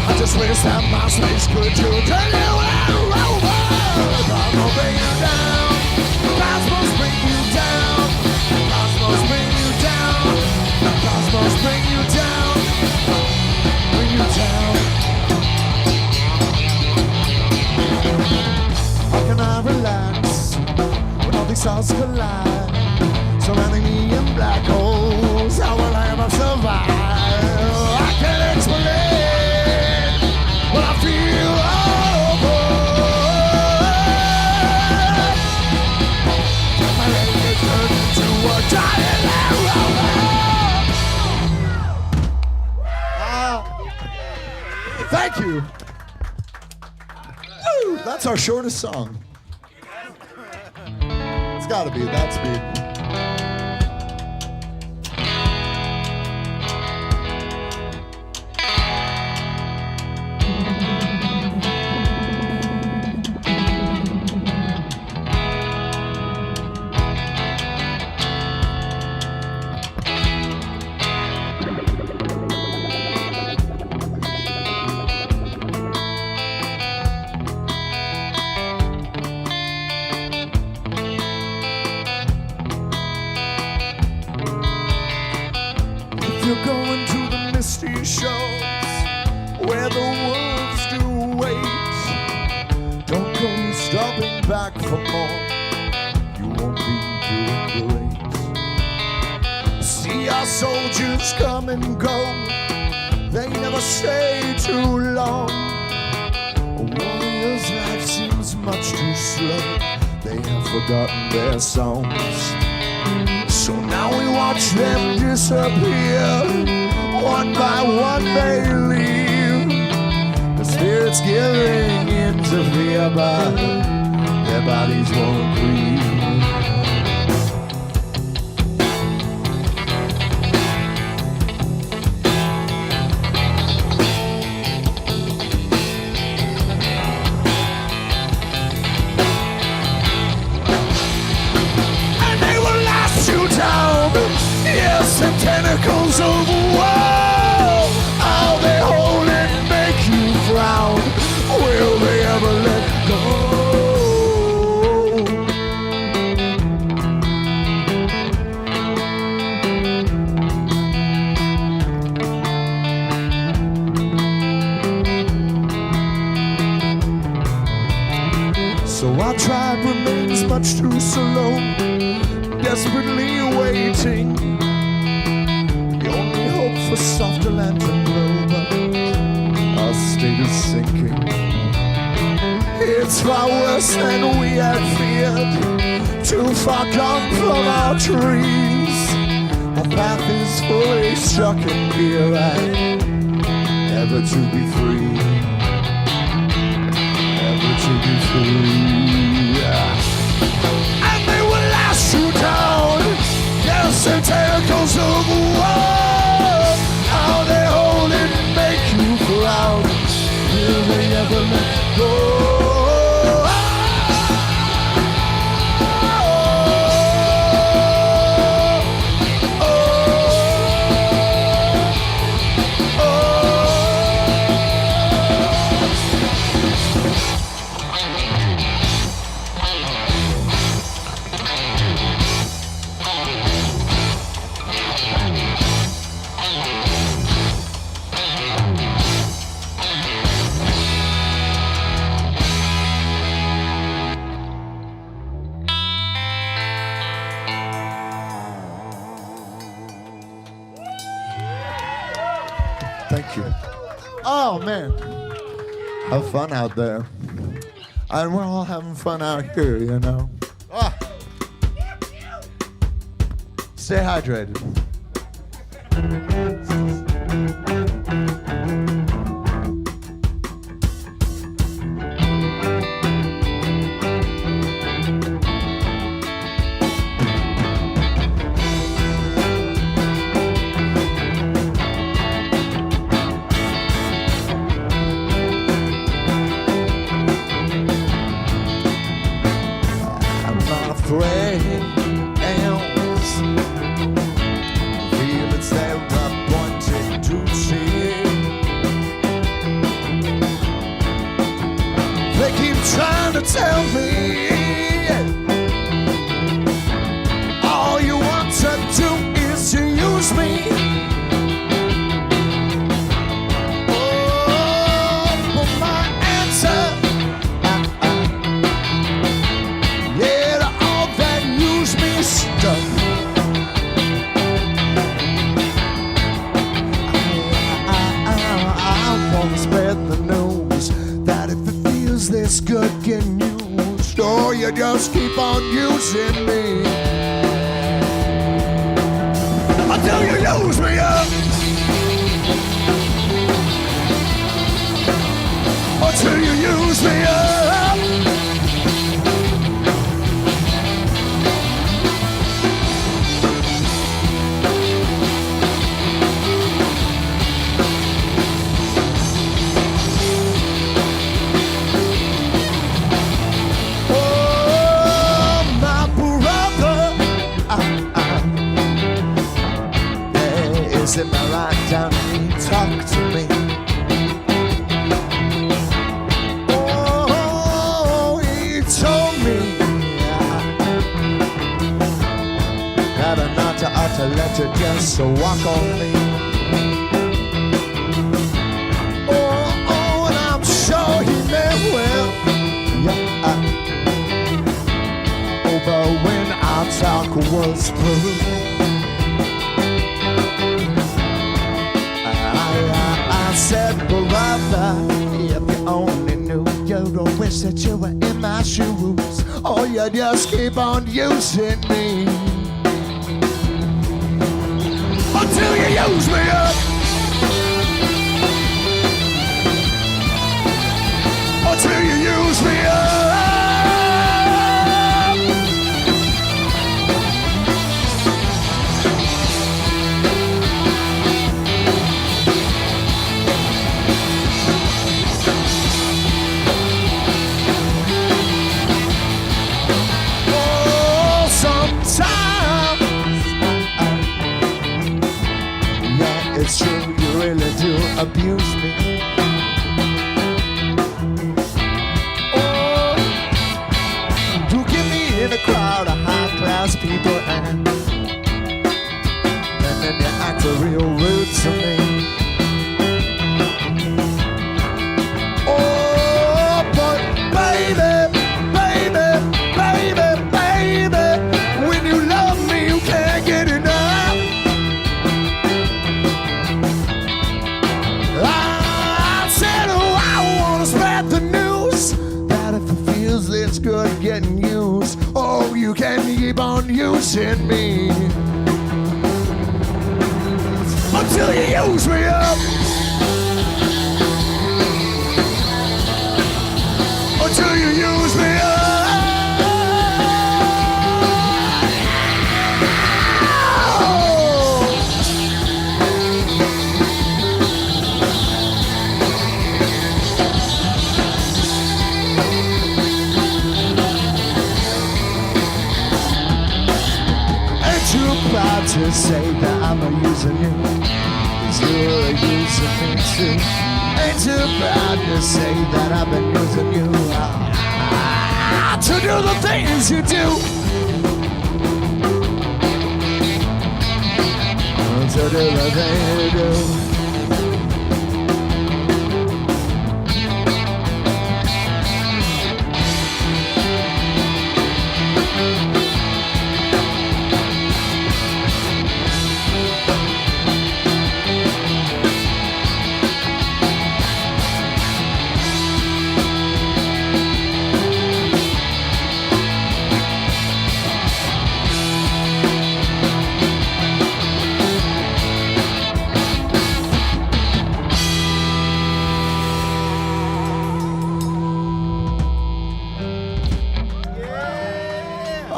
I just wish that my space could turn you all over. Cosmos bring you down. Cosmos bring you down. Cosmos bring you down. Cosmos bring you down. Bring you down. How can I relax when all these stars collide? Surrounding me in black holes, how will I ever survive? I can't explain what I feel all over. My leg is turned into a giant Land Rover. Thank you. Woo, that's our shortest song. It's gotta be that speed. You're going to the misty shores where the wolves do wait. Don't go stopping back for more. You won't be doing great. See our soldiers come and go. They never stay too long. A warrior's life seems much too slow. They have forgotten their songs. So now we watch them disappear. One by one they leave. The spirits giving interfere, but their bodies won't breathe. Yes, and tentacles of woe. How they hold and make you frown. Will they ever let go? So our tribe remains much too slow, desperately waiting. The only hope for softer land to grow, but our state is sinking. It's far worse than we had feared. Too far gone from our trees. Our path is fully struck in gear, and never to be free. Never to be free. And they will last you down. Yes, and tentacles of war. How they hold and make you proud. Will they ever let go? Thank you. Oh, man. Have fun out there. And we're all having fun out here, you know. Ah. Stay hydrated. Tell me all you want to do is to use me. Oh, but my answer, yeah, to all that use me stuff. I want to spread the news that if it feels this good getting used, or you just keep on using me until you use me up, until you use me up. Is it my right down and talk to me? Oh, he told me that I'm not to ought to let you just walk on me. Oh, and I'm sure he meant well. Yeah, oh, but when our talk was through, I said, brother, if you only knew, you don't wish that you were in my shoes. Oh, you just keep on using me until you use me up, until you use me up. It's true, you really do abuse me. Oh, you get me in a crowd of high-class people, and then you act real rude to me. Oh, but baby, baby, baby, baby, when you love me, you can't get enough. It's good getting used. Oh, you can keep on using me until you use me up, until you use me up. Proud to say that I'm using you, 'cause you're using me too. Ain't too proud to say that I've been using you to do the things you do, to do the things you do.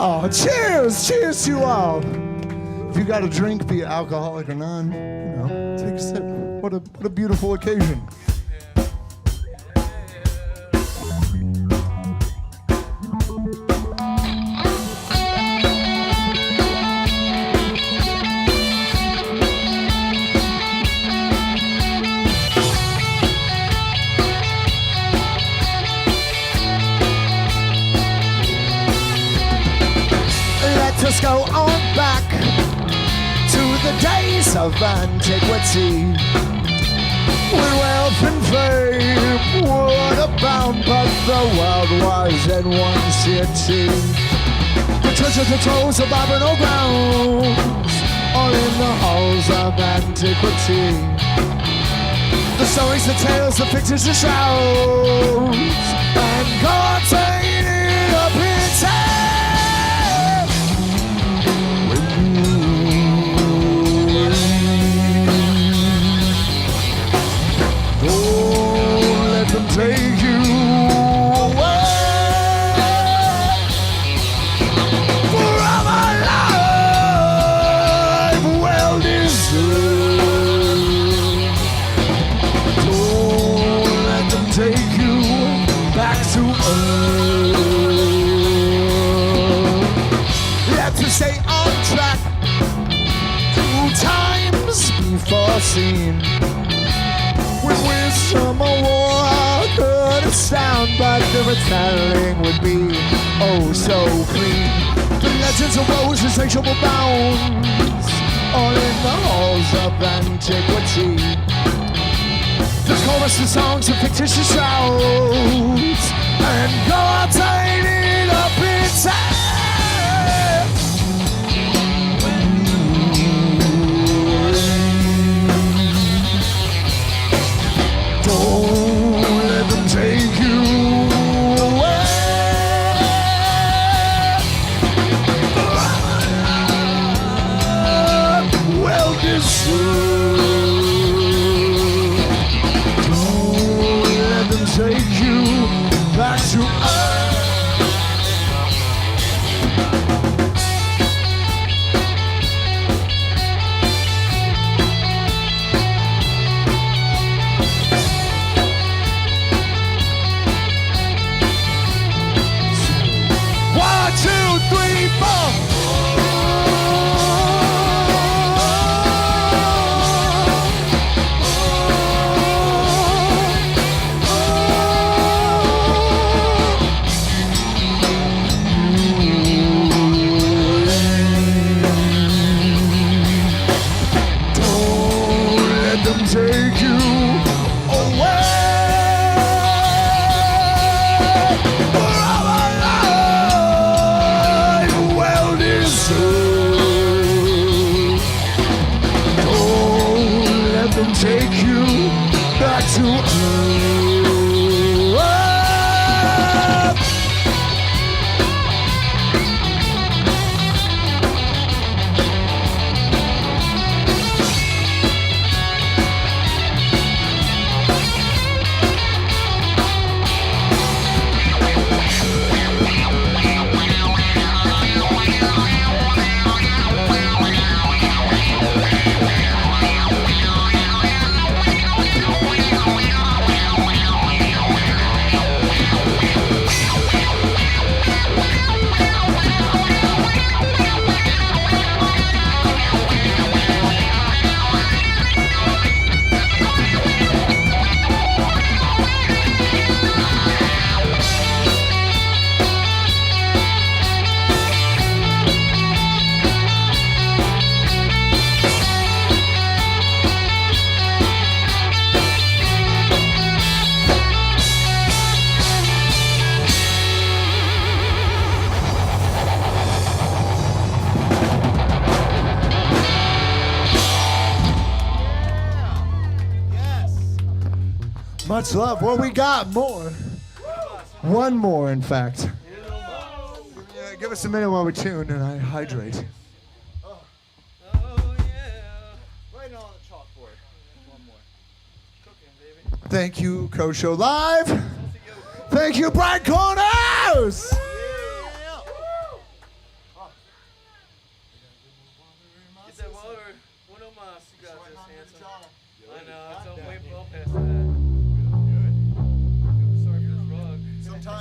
Oh, cheers! Cheers to you all. If you got a drink, be it alcoholic or non, take a sip. What a beautiful occasion. Let us go on back to the days of antiquity, when wealth and fame would abound, but the world was in one city. The treasures and trolls of Babylon grounds, all in the halls of antiquity. The stories, the tales, the pictures, the shrouds, and God's ain't up inside. Take you away from a life well deserved. Don't let them take you back to earth. Let us stay on track through times before seen, when wisdom or war could astound, but the retelling would be oh so clean. The legends of woes, insatiable bounds, all in the halls of antiquity. The chorus, the songs, the fictitious shouts, and God's ain't it up inside. Don't let them take you away from a life well deserved. Don't let them take you back to earth. Take you away from a life well deserved. Don't let them take you back to earth. Much love. Well, we got more. One more, in fact. Yeah, give us a minute while we tune and I hydrate. Oh, yeah. Right on the chalkboard. One more. Cooking, baby. Thank you, Koh Show Live. Thank you, Bright Corners.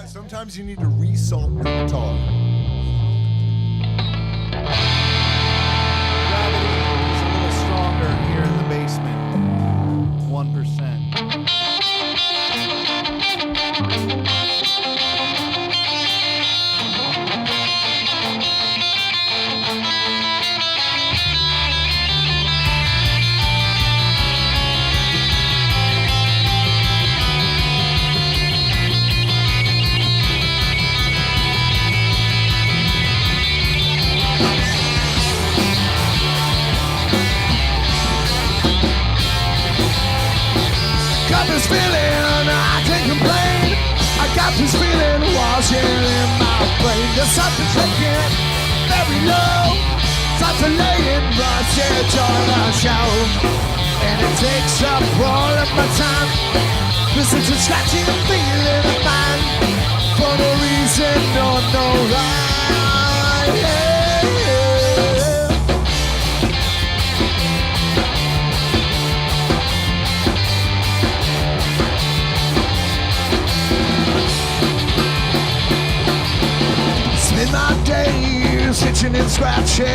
Sometimes you need to resalt your guitar. Gravity is a little stronger here in the basement. 1%. Got this feeling, I can't complain. I got this feeling washing in my brain. There's something taking very low. Starts to lay in my chest on a show. And it takes up all of my time. This is a scratching feeling of mine. For no reason, no rhyme. Yeah. Spend my days itching and scratching.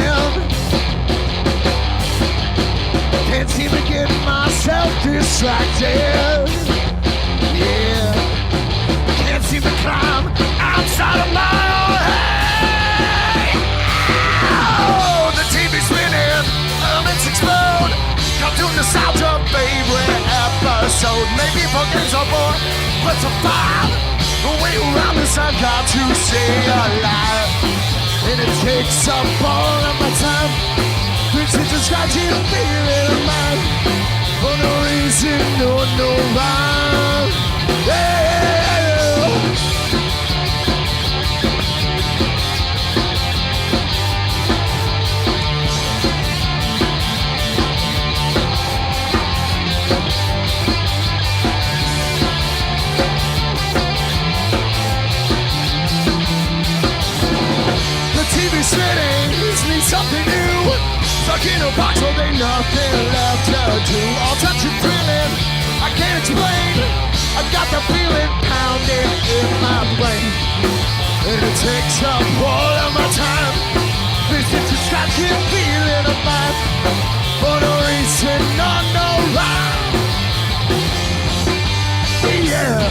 Can't seem to get myself distracted. Yeah, can't seem to climb outside of my own head. Oh, the TV's spinning, let's explode. Come to the sound of favorite episode. Maybe for games or more, but to find the way around this I've got to stay alive. And it takes up all of my time. This is a scratchy feeling of mine. For no reason, no rhyme. Yeah. TV settings need something new. Stuck in a box where there's nothing left to do. All touch and feeling, I can't explain. I got the feeling pounding in my brain. And it takes up all of my time. This is a scratching feeling of mine. For no reason, no rhyme. Yeah.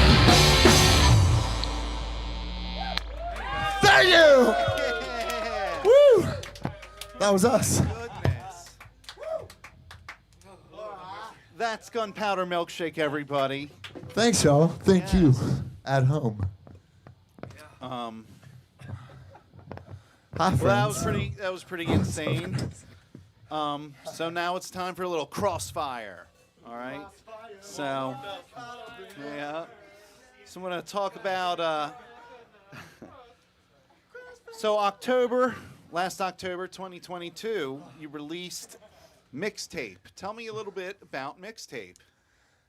Thank you. Woo! That was us. Goodness. That's Gunpowder Milkshake, everybody. Thanks, y'all. Thank you. At home. Hi, friends. Well, that was pretty insane. So now it's time for a little crossfire. All right. So, yeah. So I'm gonna talk about. So last October 2022, you released Mixtape. Tell me a little bit about Mixtape.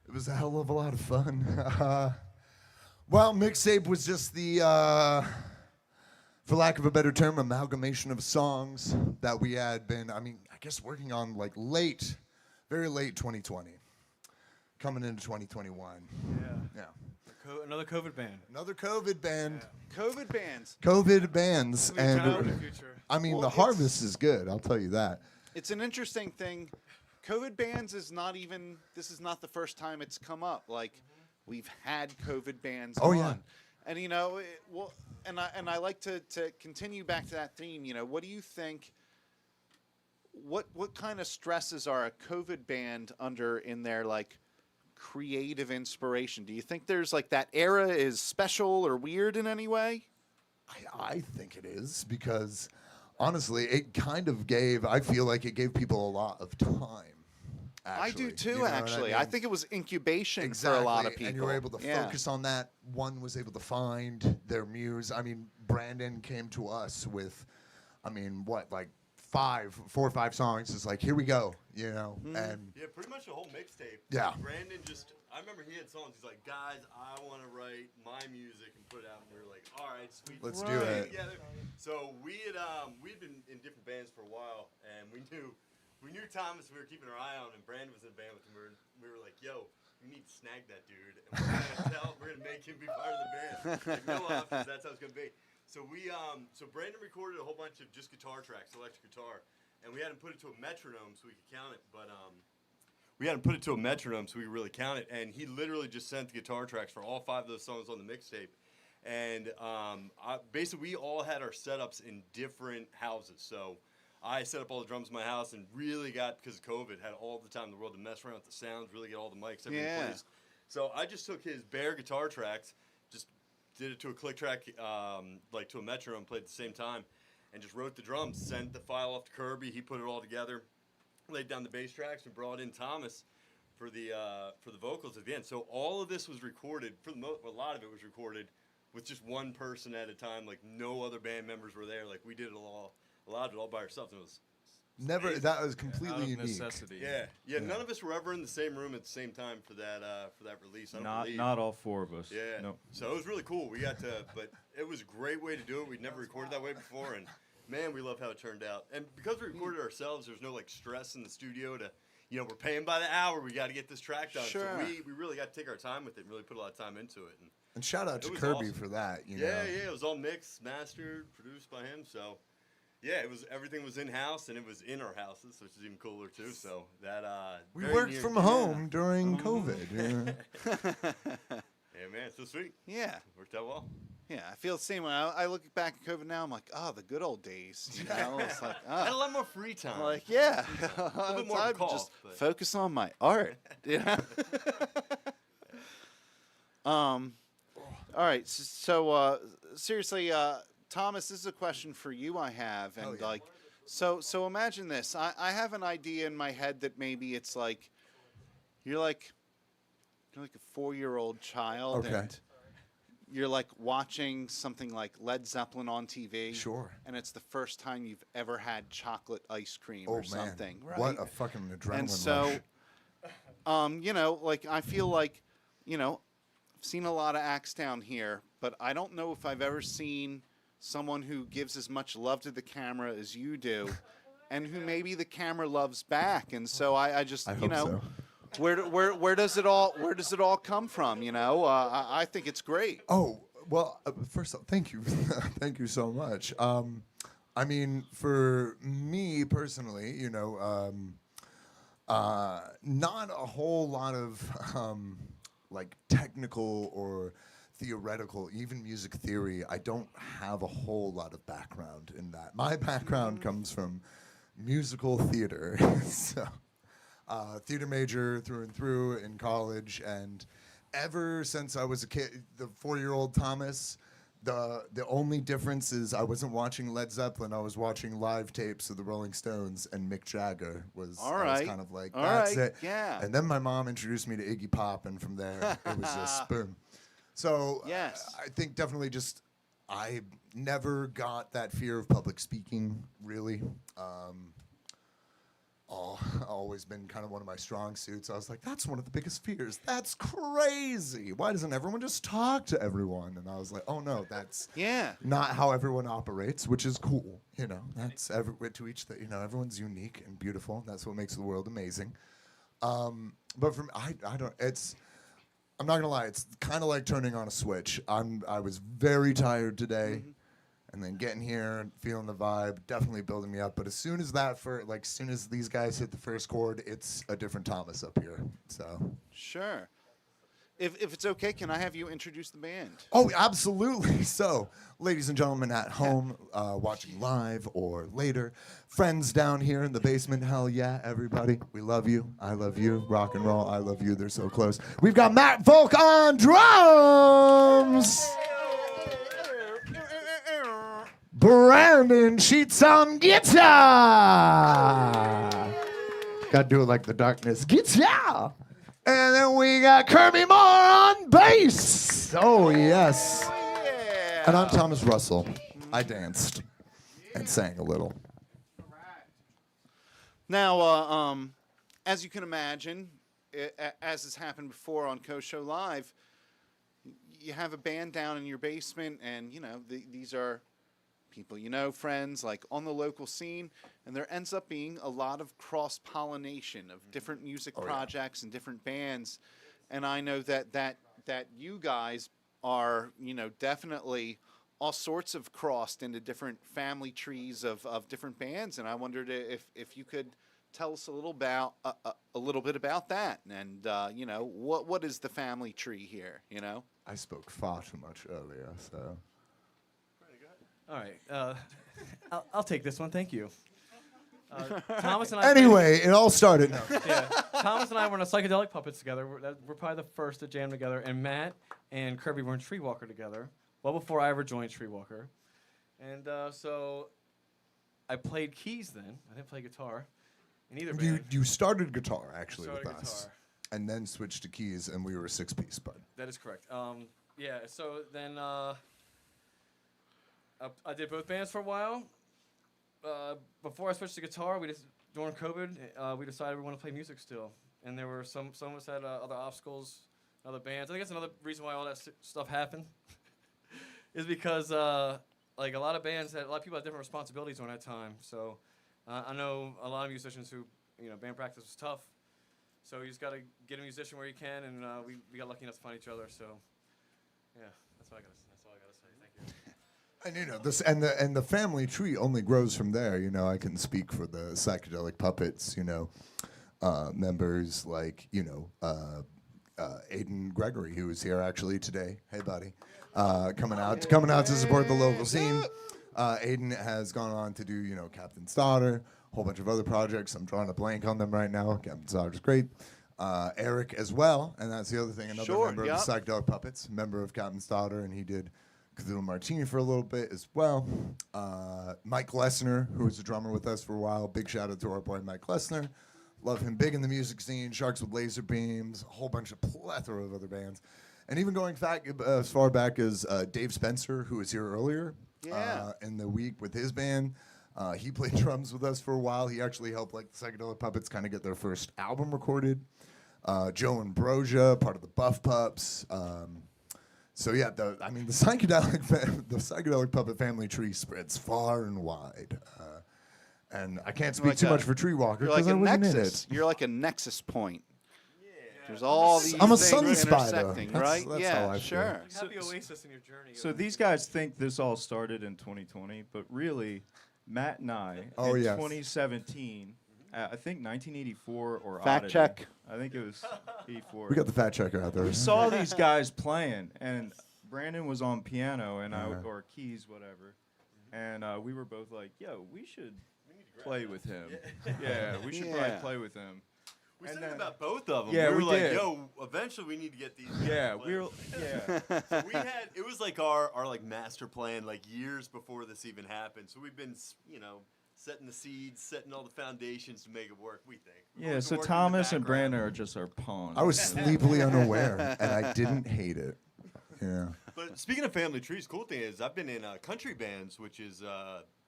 It was a hell of a lot of fun. Well, Mixtape was just the, for lack of a better term, amalgamation of songs that we had been, I guess working on like very late 2020, coming into 2021. Yeah. Another COVID band. Another COVID band. Yeah. COVID bands. COVID bands. And the future. the harvest is good, I'll tell you that. It's an interesting thing. COVID bans is not even, this is not the first time it's come up. Like, we've had COVID bans on. Yeah. And, and I like to continue back to that theme. What do you think, what kind of stresses are a COVID band under in their, like, creative inspiration? Do you think there's, like, that era is special or weird in any way? I think it is, because honestly, it kind of I feel like it gave people a lot of time. Actually. I do too, You know actually. I think it was incubation exactly. for a lot of people. And you were able to focus on that. One was able to find their muse. Brandon came to us with, like 4 or 5 songs. It's like, here we go, and Yeah, pretty much the whole mixtape. Yeah. Brandon I remember he had songs. He's like, guys, I want to write my music and put it out. And we were like, all right, sweet. Let's do it. Together. So we'd been in different bands for a while, and we knew Thomas we were keeping our eye on, and Brandon was in a band with him. We were like, yo, we need snag that dude, and we're gonna make him be part of the band. Like, no options. That's how it's gonna be. So so Brandon recorded a whole bunch of just guitar tracks, electric guitar, and we hadn't put it to a metronome so we could count it. But we hadn't put it to a metronome so we could really count it. And he literally just sent the guitar tracks for all 5 of those songs on the mixtape. And basically, we all had our setups in different houses. So I set up all the drums in my house and really got, because of COVID, had all the time in the world to mess around with the sounds, really get all the mics, everything in place. So I just took his bare guitar tracks, just did it to a click track, like to a metronome, played at the same time, and just wrote the drums, sent the file off to Kirby. He put it all together, laid down the bass tracks, and brought in Thomas for the vocals at the end. So all of this was recorded, a lot of it was recorded with just one person at a time. Like, no other band members were there. Like, we did it all. A lot of it all by ourselves. And it was Never. amazing. That was completely unique. Necessity. Yeah. None of us were ever in the same room at the same time for that release. I don't believe. Not all 4 of us. Yeah. Nope. So it was really cool. We got to, but it was a great way to do it. We'd never recorded that way before, and man, we love how it turned out. And because we recorded it ourselves, there's no like stress in the studio to, we're paying by the hour. We got to get this track done. Sure. So we really got to take our time with it and really put a lot of time into it. And shout out to was Kirby awesome. for that. Yeah, it was all mixed, mastered, produced by him. So, yeah, everything was in house and it was in our houses, which is even cooler too. So that we very worked near- from home during COVID. Yeah. Yeah, man, it's so sweet. Yeah. Worked out well. Yeah, I feel the same way. I look back at COVID now, I'm like, oh, the good old days. You know, it's like, I had a oh. lot more free time. I'm like, yeah. A little bit more Time of a cough, just but- focus on my art. Yeah. All right. So seriously, Thomas, this is a question for you. I have, and yeah. like, so imagine this. I have an idea in my head that maybe it's like you're like a 4-year-old child, Okay. and you're like watching something like Led Zeppelin on TV. Sure. And it's the first time you've ever had chocolate ice cream Oh or man, something. Right? what a fucking adrenaline And so, rush. like I feel like, I've seen a lot of acts down here, but I don't know if I've ever seen someone who gives as much love to the camera as you do, and who maybe the camera loves back. And so I just, I hope so. where does it all come from? I think it's great. Oh, well, first off, thank you. Thank you so much. I mean, for me personally, not a whole lot of like technical or theoretical, even music theory. I don't have a whole lot of background in that. My background comes from musical theater. So, theater major through and through in college, and ever since I was a kid, the 4-year-old Thomas, the only difference is I wasn't watching Led Zeppelin. I was watching live tapes of the Rolling Stones, and Mick Jagger was. All I right. was kind of like, All that's right. it. Yeah. And then my mom introduced me to Iggy Pop, and from there it was just boom. So Yes. I think definitely just I never got that fear of public speaking really. Always been kind of one of my strong suits. I was like, that's one of the biggest fears. That's crazy. Why doesn't everyone just talk to everyone? And I was like, oh no, that's not how everyone operates, which is cool. That's to each everyone's unique and beautiful. That's what makes the world amazing. But from I'm not gonna lie, it's kind of like turning on a switch. I was very tired today. And then getting here and feeling the vibe, definitely building me up. But as soon as soon as these guys hit the first chord, it's a different Thomas up here. So Sure. If it's okay, can I have you introduce the band? Oh, absolutely. So, ladies and gentlemen at home, watching live or later, friends down here in the basement, hell yeah, everybody. We love you. I love you. Rock and roll, I love you. They're so close. We've got Matt Volk on drums. Brandon Sheets on guitar. Gotta do it like the Darkness. Guitar. And then we got Kirby Moore on bass. Oh, yes. Yeah. And I'm Thomas Russell. I danced and sang a little. Now, as you can imagine, as has happened before on Koh Show Live, you have a band down in your basement, and, these are people friends, like on the local scene, and there ends up being a lot of cross-pollination of different music projects and different bands. and I know that you guys are, definitely all sorts of crossed into different family trees of different bands, and I wondered if you could tell us a little bit about that, and what is the family tree here? I spoke far too much earlier, so. All right, I'll take this one. Thank you. Thomas and I. Anyway, it all started. No. Yeah, Thomas and I were in a psychedelic puppets together. We're probably the first to jam together, and Matt and Kirby were in Tree Walker together, well before I ever joined Tree Walker, and so I played keys then. I didn't play guitar in either band. You started guitar actually Started with us, guitar. and then switched to keys, and we were a 6-piece, bud. That is correct. Yeah, so then I did both bands for a while. Before I switched to guitar, during COVID, we decided we want to play music still. And there were some of us had other obstacles, other bands. I think that's another reason why all that stuff happened, is because like a lot of people had different responsibilities during that time. So I know a lot of musicians who, band practice was tough. So you just got to get a musician where you can, and we got lucky enough to find each other. So yeah, that's all I got to say. Thank you. And this and the family tree only grows from there. I can speak for the psychedelic puppets. Members like Aiden Gregory, who is here actually today. Hey, buddy, coming out to support the local scene. Aiden has gone on to do Captain's Daughter, a whole bunch of other projects. I'm drawing a blank on them right now. Captain's Daughter's great. Eric as well, and that's the other thing. Another member of the psychedelic puppets, member of Captain's Daughter, and he did Cthulhu Martini for a little bit as well. Mike Lessner, who was a drummer with us for a while. Big shout out to our boy Mike Lessner. Love him big in the music scene. Sharks with Laser Beams, a whole bunch of plethora of other bands. And even going as far back as Dave Spencer, who was here earlier in the week with his band. He played drums with us for a while. He actually helped the Psychedelic Puppets kind of get their first album recorded. Joe Ambrosia, part of the Buff Pups. So yeah, the psychedelic puppet family tree spreads far and wide, and I can't speak too much for Tree Walker because I wasn't in it. You're like a nexus point. There's all these I'm a things sun spider, intersecting, right? That's yeah, how I sure. Happy oasis in your journey. So these guys think this all started in 2020, but really, Matt and I in 2017. I think 1984 or fact Oddity. check. I think it was 84. We got the fact checker out there. We saw these guys playing, and Brandon was on piano and or keys, whatever, and we were both like, "Yo, we should play with him. Yeah, we should probably play with him." We were thinking about both of them. Yeah, we were like, did. "Yo, eventually we need to get these." Yeah, we were. Yeah. So we had it was like our master plan years before this even happened. So we've been setting the seeds, setting all the foundations to make it work. We think. Yeah. So Thomas and Brandon are just our pawns. I was sleepily unaware, and I didn't hate it. Yeah. But speaking of family trees, cool thing is I've been in country bands, which is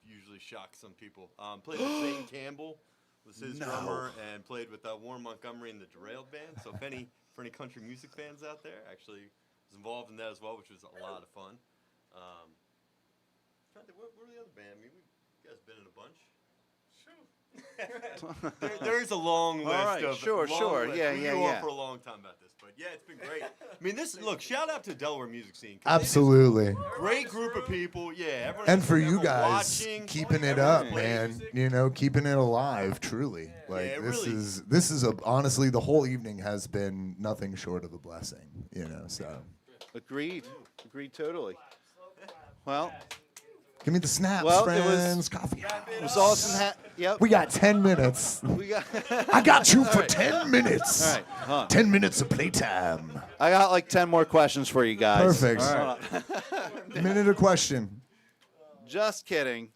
usually shocks some people. Played with Zane Campbell, was his drummer, and played with Warren Montgomery in the Derailed band. So for any country music fans out there, actually was involved in that as well, which was a lot of fun. Trying to think, what were the other band? I mean, you guys been in a bunch. There's a long list of sure. Yeah, we yeah, go yeah. on for a long time about this, but yeah, it's been great. I mean, shout out to Delaware music scene. Absolutely. Great group of people. Yeah, everyone. And for you guys, watching, keeping it up, man. Keeping it alive, truly. This is honestly, the whole evening has been nothing short of a blessing. So. Agreed totally. Well. Give me the snaps, friends. Coffee. It was awesome. Yep. We got 10 minutes. I got you for 10 minutes. All right. Huh. 10 minutes of playtime. I got 10 more questions for you guys. Perfect. All right. Minute a question. Just kidding.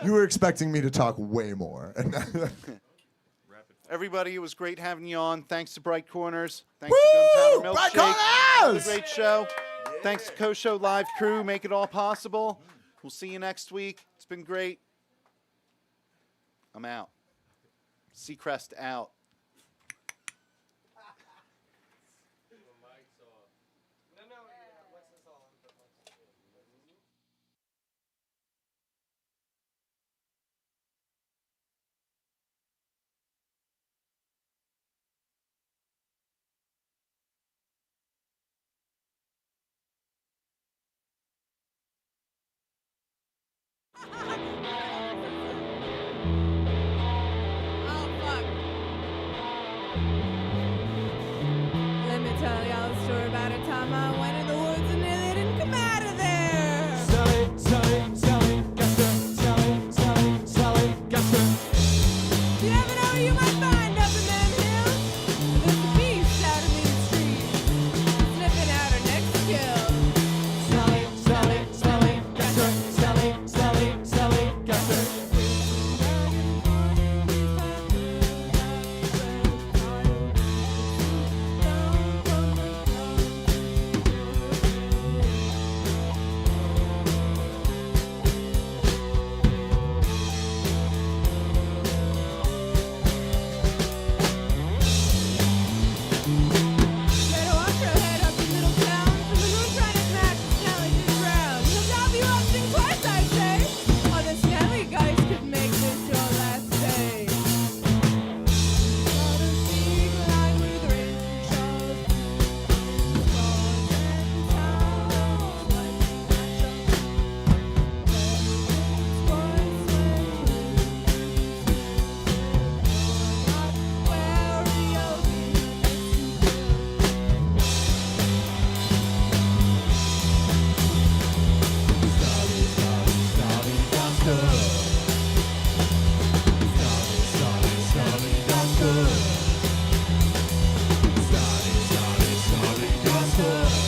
You were expecting me to talk way more. Everybody, it was great having you on. Thanks to Bright Corners. Thanks Woo! to Gunpowder Bright Milkshake. Corners! It was a great show. Thanks to Koh Show Live crew. Make it all possible. We'll see you next week. It's been great. I'm out. Seacrest out. tell y'all a story about a time I went in the woods and nearly didn't come out of there. Sally, Sally, Sally, gotcha. Sally, Sally, Sally, gotcha. You never know who you might find up in them hills. There's a beast out in these streets, sniffing out her next kill. Sally, Sally, Sally, gotcha. Sally, Sally, Sally, gotcha. Better watch your head up in little town, from the moon trying to match Snelly just drowned. He'll top you up, think twice, I say, or the Snelly guys could make this your last day. Got a big line with rich Charles, stars and towers, lightning Sally, Sally, Sally, gotcha.